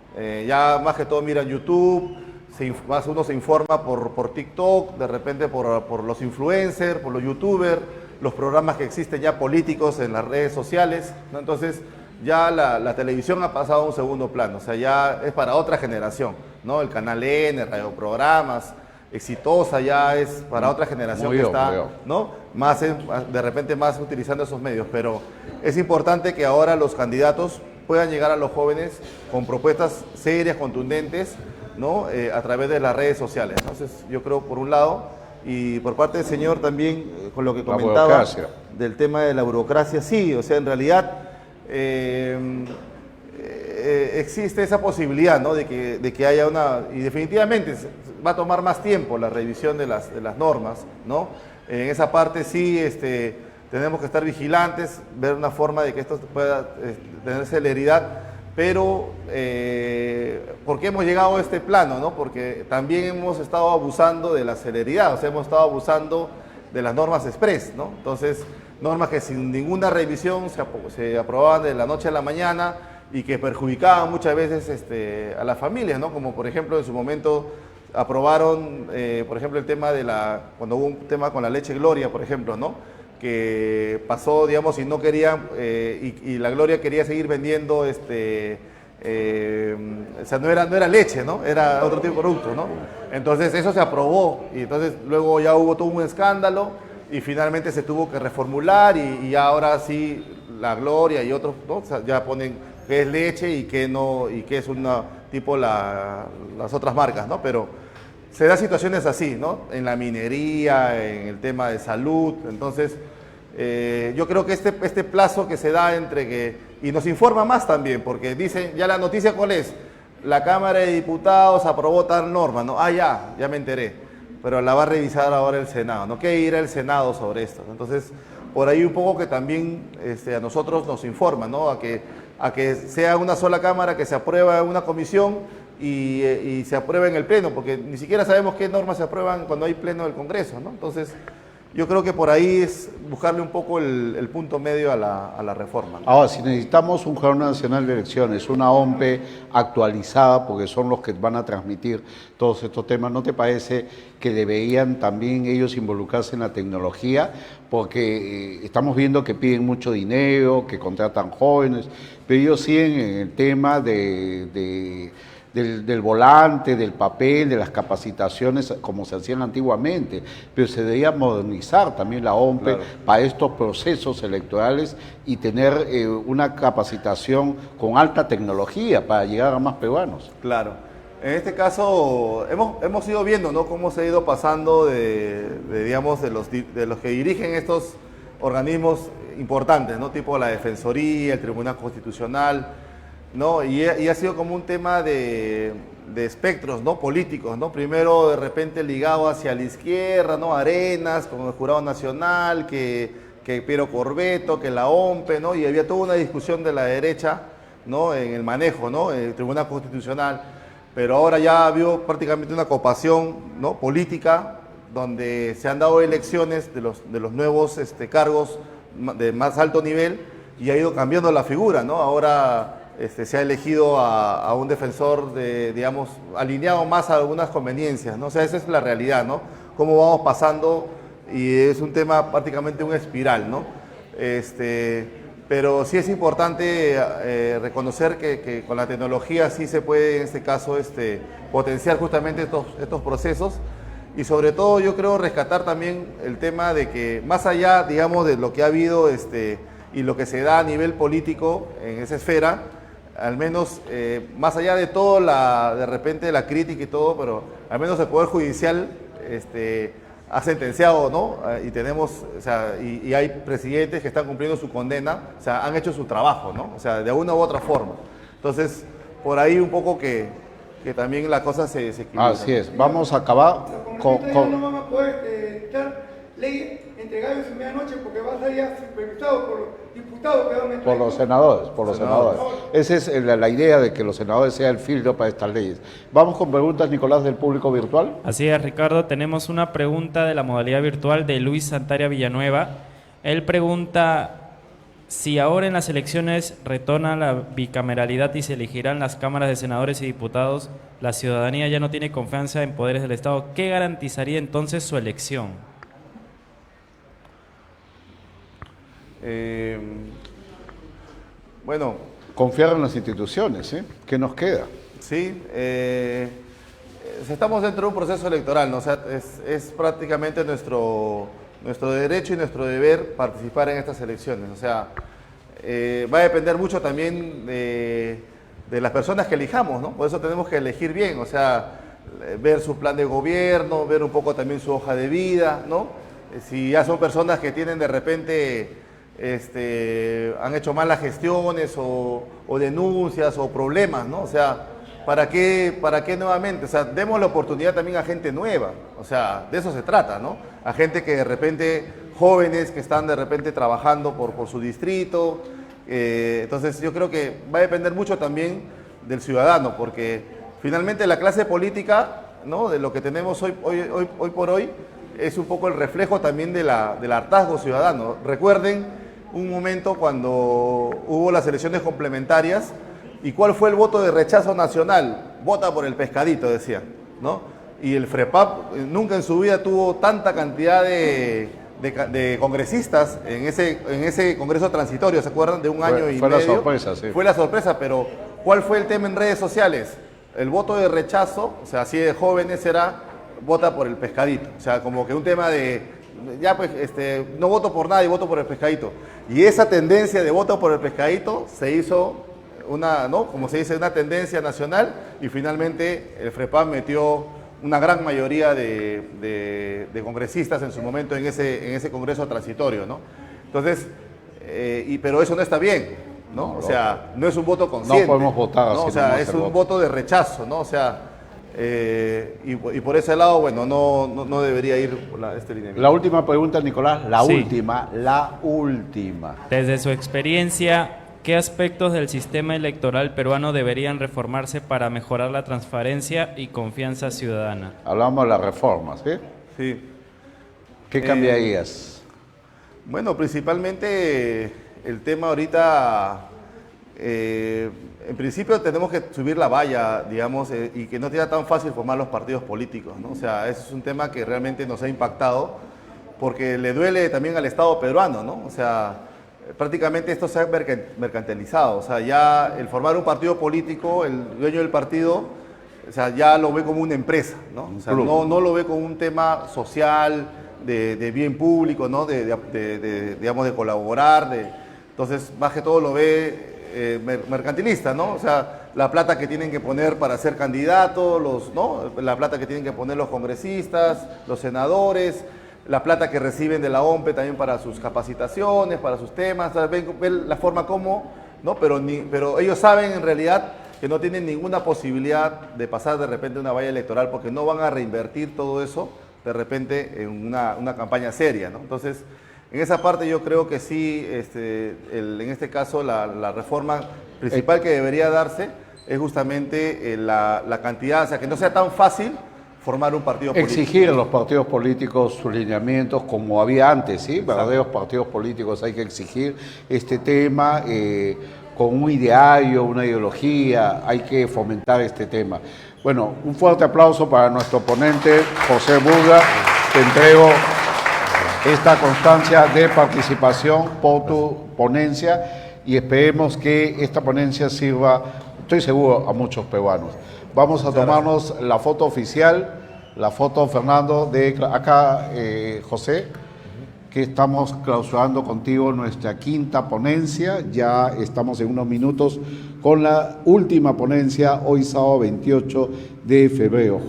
Ya más que todo miran YouTube, más uno se informa por TikTok, de repente por los influencers, por los youtubers, los programas que existen ya políticos en las redes sociales, ¿no? Entonces ya la televisión ha pasado a un segundo plano, o sea, ya es para otra generación, ¿no? El canal N, radioprogramas, Exitosa ya es para otra generación que está, ¿no? De repente más utilizando esos medios, pero es importante que ahora los candidatos puedan llegar a los jóvenes con propuestas serias, contundentes, ¿no? A través de las redes sociales. Entonces, yo creo, por un lado, y por parte del señor también, con lo que comentaba del tema de la burocracia, sí, o sea, en realidad existe esa posibilidad, ¿no? de que haya y definitivamente va a tomar más tiempo la revisión de las normas, ¿no? En esa parte sí, tenemos que estar vigilantes, ver una forma de que esto pueda tener celeridad, pero ¿por qué hemos llegado a este plano, no? Porque también hemos estado abusando de la celeridad, o sea, hemos estado abusando de las normas express, ¿no? Entonces, normas que sin ninguna revisión se aprobaban de la noche a la mañana y que perjudicaban muchas veces a las familias, ¿no? Como por ejemplo en su momento aprobaron, por ejemplo, el tema cuando hubo un tema con la leche Gloria, por ejemplo, ¿no? Que pasó, digamos, y no querían, y la Gloria quería seguir vendiendo, o sea, no era leche, ¿no? Era otro tipo de producto, ¿no? Entonces eso se aprobó, y entonces luego ya hubo todo un escándalo, y finalmente se tuvo que reformular, y ya ahora sí, la Gloria y otros, ¿no? O sea, ya ponen qué es leche y qué no, y qué es las otras marcas, ¿no? Pero se da situaciones así, ¿no? En la minería, en el tema de salud. Entonces, yo creo que este plazo que se da y nos informa más también, porque dicen, ya la noticia ¿cuál es? La Cámara de Diputados aprobó tal norma, ¿no? Ah, ya me enteré, pero la va a revisar ahora el Senado, ¿no? ¿Qué irá el Senado sobre esto? Entonces, por ahí un poco que también a nosotros nos informa, ¿no? A que sea una sola Cámara que se aprueba en una comisión y se aprueba en el Pleno, porque ni siquiera sabemos qué normas se aprueban cuando hay Pleno del Congreso, ¿no? Entonces, Yo creo que por ahí es buscarle un poco el punto medio a la reforma. Ahora, si necesitamos un Jurado Nacional de Elecciones, una OMPE actualizada, porque son los que van a transmitir todos estos temas, ¿no te parece que deberían también ellos involucrarse en la tecnología? Porque estamos viendo que piden mucho dinero, que contratan jóvenes, pero ellos siguen en el tema del volante, del papel, de las capacitaciones como se hacían antiguamente, pero se debería modernizar también la OMPE para estos procesos electorales y tener una capacitación con alta tecnología para llegar a más peruanos. Claro. En este caso hemos ido viendo, ¿no?, cómo se ha ido pasando digamos, de los que dirigen estos organismos importantes, ¿no?, tipo la Defensoría, el Tribunal Constitucional, ¿no? Y ha sido como un tema de espectros, ¿no?, políticos, ¿no? Primero de repente ligado hacia la izquierda, ¿no?, Arenas, como el Jurado Nacional, que Piero Corbeto, que la OMPE, ¿no? Y había toda una discusión de la derecha, ¿no?, en el manejo, ¿no?, el Tribunal Constitucional. Pero ahora ya ha habido prácticamente una cooptación, ¿no?, política, donde se han dado elecciones de los nuevos cargos de más alto nivel y ha ido cambiando la figura, ¿no? Ahora se ha elegido a un defensor, digamos, alineado más a algunas conveniencias, ¿no? O sea, esa es la realidad, ¿no? Cómo vamos pasando, y es un tema prácticamente una espiral, ¿no? Pero sí es importante reconocer que con la tecnología sí se puede, en este caso, potenciar justamente estos procesos, y sobre todo yo creo rescatar también el tema de que más allá, digamos, de lo que ha habido y lo que se da a nivel político en esa esfera, al menos más allá de todo de repente la crítica y todo, pero al menos el Poder Judicial ha sentenciado, ¿no? Y tenemos, o sea, y hay presidentes que están cumpliendo su condena, o sea, han hecho su trabajo, ¿no? O sea, de una u otra forma. Entonces, por ahí un poco que también la cosa se equilibra. Así es. Vamos a acabar Los congresistas ya no van a poder dictar leyes entregadas en medianoche porque va a ser ya supervisado por los diputados que van a entrar. Por los senadores, Esa es la idea, de que los senadores sean el filtro para estas leyes. Vamos con preguntas, Nicolás, del público virtual. Así es, Ricardo. Tenemos una pregunta de la modalidad virtual de Luis Santaria Villanueva. Él pregunta si ahora en las elecciones retorna la bicameralidad y se elegirán las cámaras de senadores y diputados, la ciudadanía ya no tiene confianza en poderes del Estado. ¿Qué garantizaría entonces su elección? Bueno, Confiar en las instituciones, ¿eh? ¿Qué nos queda? sí, estamos dentro de un proceso electoral, ¿no? O sea, es prácticamente nuestro derecho y nuestro deber participar en estas elecciones. O sea, va a depender mucho también de las personas que elijamos, ¿no? Por eso tenemos que elegir bien, o sea, ver su plan de gobierno, ver un poco también su hoja de vida, ¿no? Si ya son personas que tienen de repente han hecho malas gestiones o denuncias o problemas, ¿no? O sea, ¿para qué nuevamente? O sea, demos la oportunidad también a gente nueva, o sea, de eso se trata, ¿no? A gente que de repente, jóvenes que están de repente trabajando por su distrito. Entonces yo creo que va a depender mucho también del ciudadano, porque finalmente la clase política, ¿no?, de lo que tenemos hoy por hoy, es un poco el reflejo también del hartazgo ciudadano. Recuerden un momento cuando hubo las elecciones complementarias, ¿y cuál fue el voto de rechazo nacional? Vota por el pescadito, decían, ¿no? Y el FREPAP nunca en su vida tuvo tanta cantidad de congresistas en ese congreso transitorio, ¿se acuerdan? De un año y medio. Fue la sorpresa, sí. Fue la sorpresa, pero ¿cuál fue el tema en redes sociales? El voto de rechazo, o sea, así de jóvenes, era vota por el pescadito. O sea, como que un tema de, ya pues, no voto por nada y voto por el pescadito. Y esa tendencia de voto por el pescadito se hizo ¿no?, como se dice, una tendencia nacional, y finalmente el FREPAP metió una gran mayoría de congresistas en su momento en ese congreso transitorio, ¿no? Entonces, pero eso no está bien, ¿no? No, o sea, no es un voto consciente. No podemos votar, ¿no? O sea, es un voto de rechazo, ¿no? O sea, y por ese lado, bueno, no debería ir este lineamiento. La última pregunta, Nicolás, la Sí. última. Desde su experiencia, ¿qué aspectos del sistema electoral peruano deberían reformarse para mejorar la transparencia y confianza ciudadana? Hablamos de las reformas, ¿sí? Sí. ¿Qué cambiarías? Bueno, principalmente el tema ahorita, en principio tenemos que subir la valla, digamos, y que no sea tan fácil formar los partidos políticos, ¿no? O sea, ese es un tema que realmente nos ha impactado porque le duele también al Estado peruano, ¿no? O sea, prácticamente esto se ha mercantilizado, o sea, ya el formar un partido político, el dueño del partido, o sea, ya lo ve como una empresa, ¿no? O sea, no lo ve como un tema social, de bien público, ¿no? Digamos, de colaborar, entonces, más que todo lo ve mercantilista, ¿no? O sea, la plata que tienen que poner para ser candidatos, ¿no? La plata que tienen que poner los congresistas, los senadores, la plata que reciben de la OMPE también para sus capacitaciones, para sus temas, ven la forma como, ¿no? Pero ellos saben en realidad que no tienen ninguna posibilidad de pasar de repente una valla electoral porque no van a reinvertir todo eso de repente en una campaña seria, ¿no? Entonces, en esa parte yo creo que sí, en este caso la reforma principal que debería darse es justamente la cantidad, o sea, que no sea tan fácil formar un partido político. Exigir a los partidos políticos sus lineamientos como había antes, ¿sí? Verdaderos partidos políticos hay que exigir este tema con un ideario, una ideología, hay que fomentar este tema. Bueno, un fuerte aplauso para nuestro ponente, José Burga. Te entrego esta constancia de participación por tu ponencia y esperemos que esta ponencia sirva, estoy seguro, a muchos peruanos. Vamos a tomarnos la foto oficial, la foto, Fernando, de acá, José, que estamos clausurando contigo nuestra quinta ponencia. Ya estamos en unos minutos con la última ponencia, hoy sábado 28 de febrero.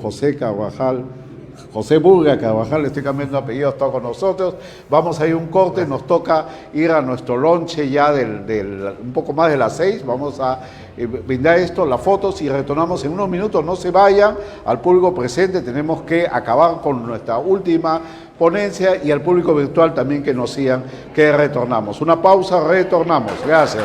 José Burga Carvajal, le estoy cambiando apellido, está con nosotros. Vamos a ir a un corte, nos toca ir a nuestro lonche ya un poco más de las 6. Vamos a brindar las fotos y retornamos en unos minutos. No se vayan, al público presente tenemos que acabar con nuestra última ponencia y al público virtual también que nos sigan, que retornamos. Una pausa, retornamos. Gracias.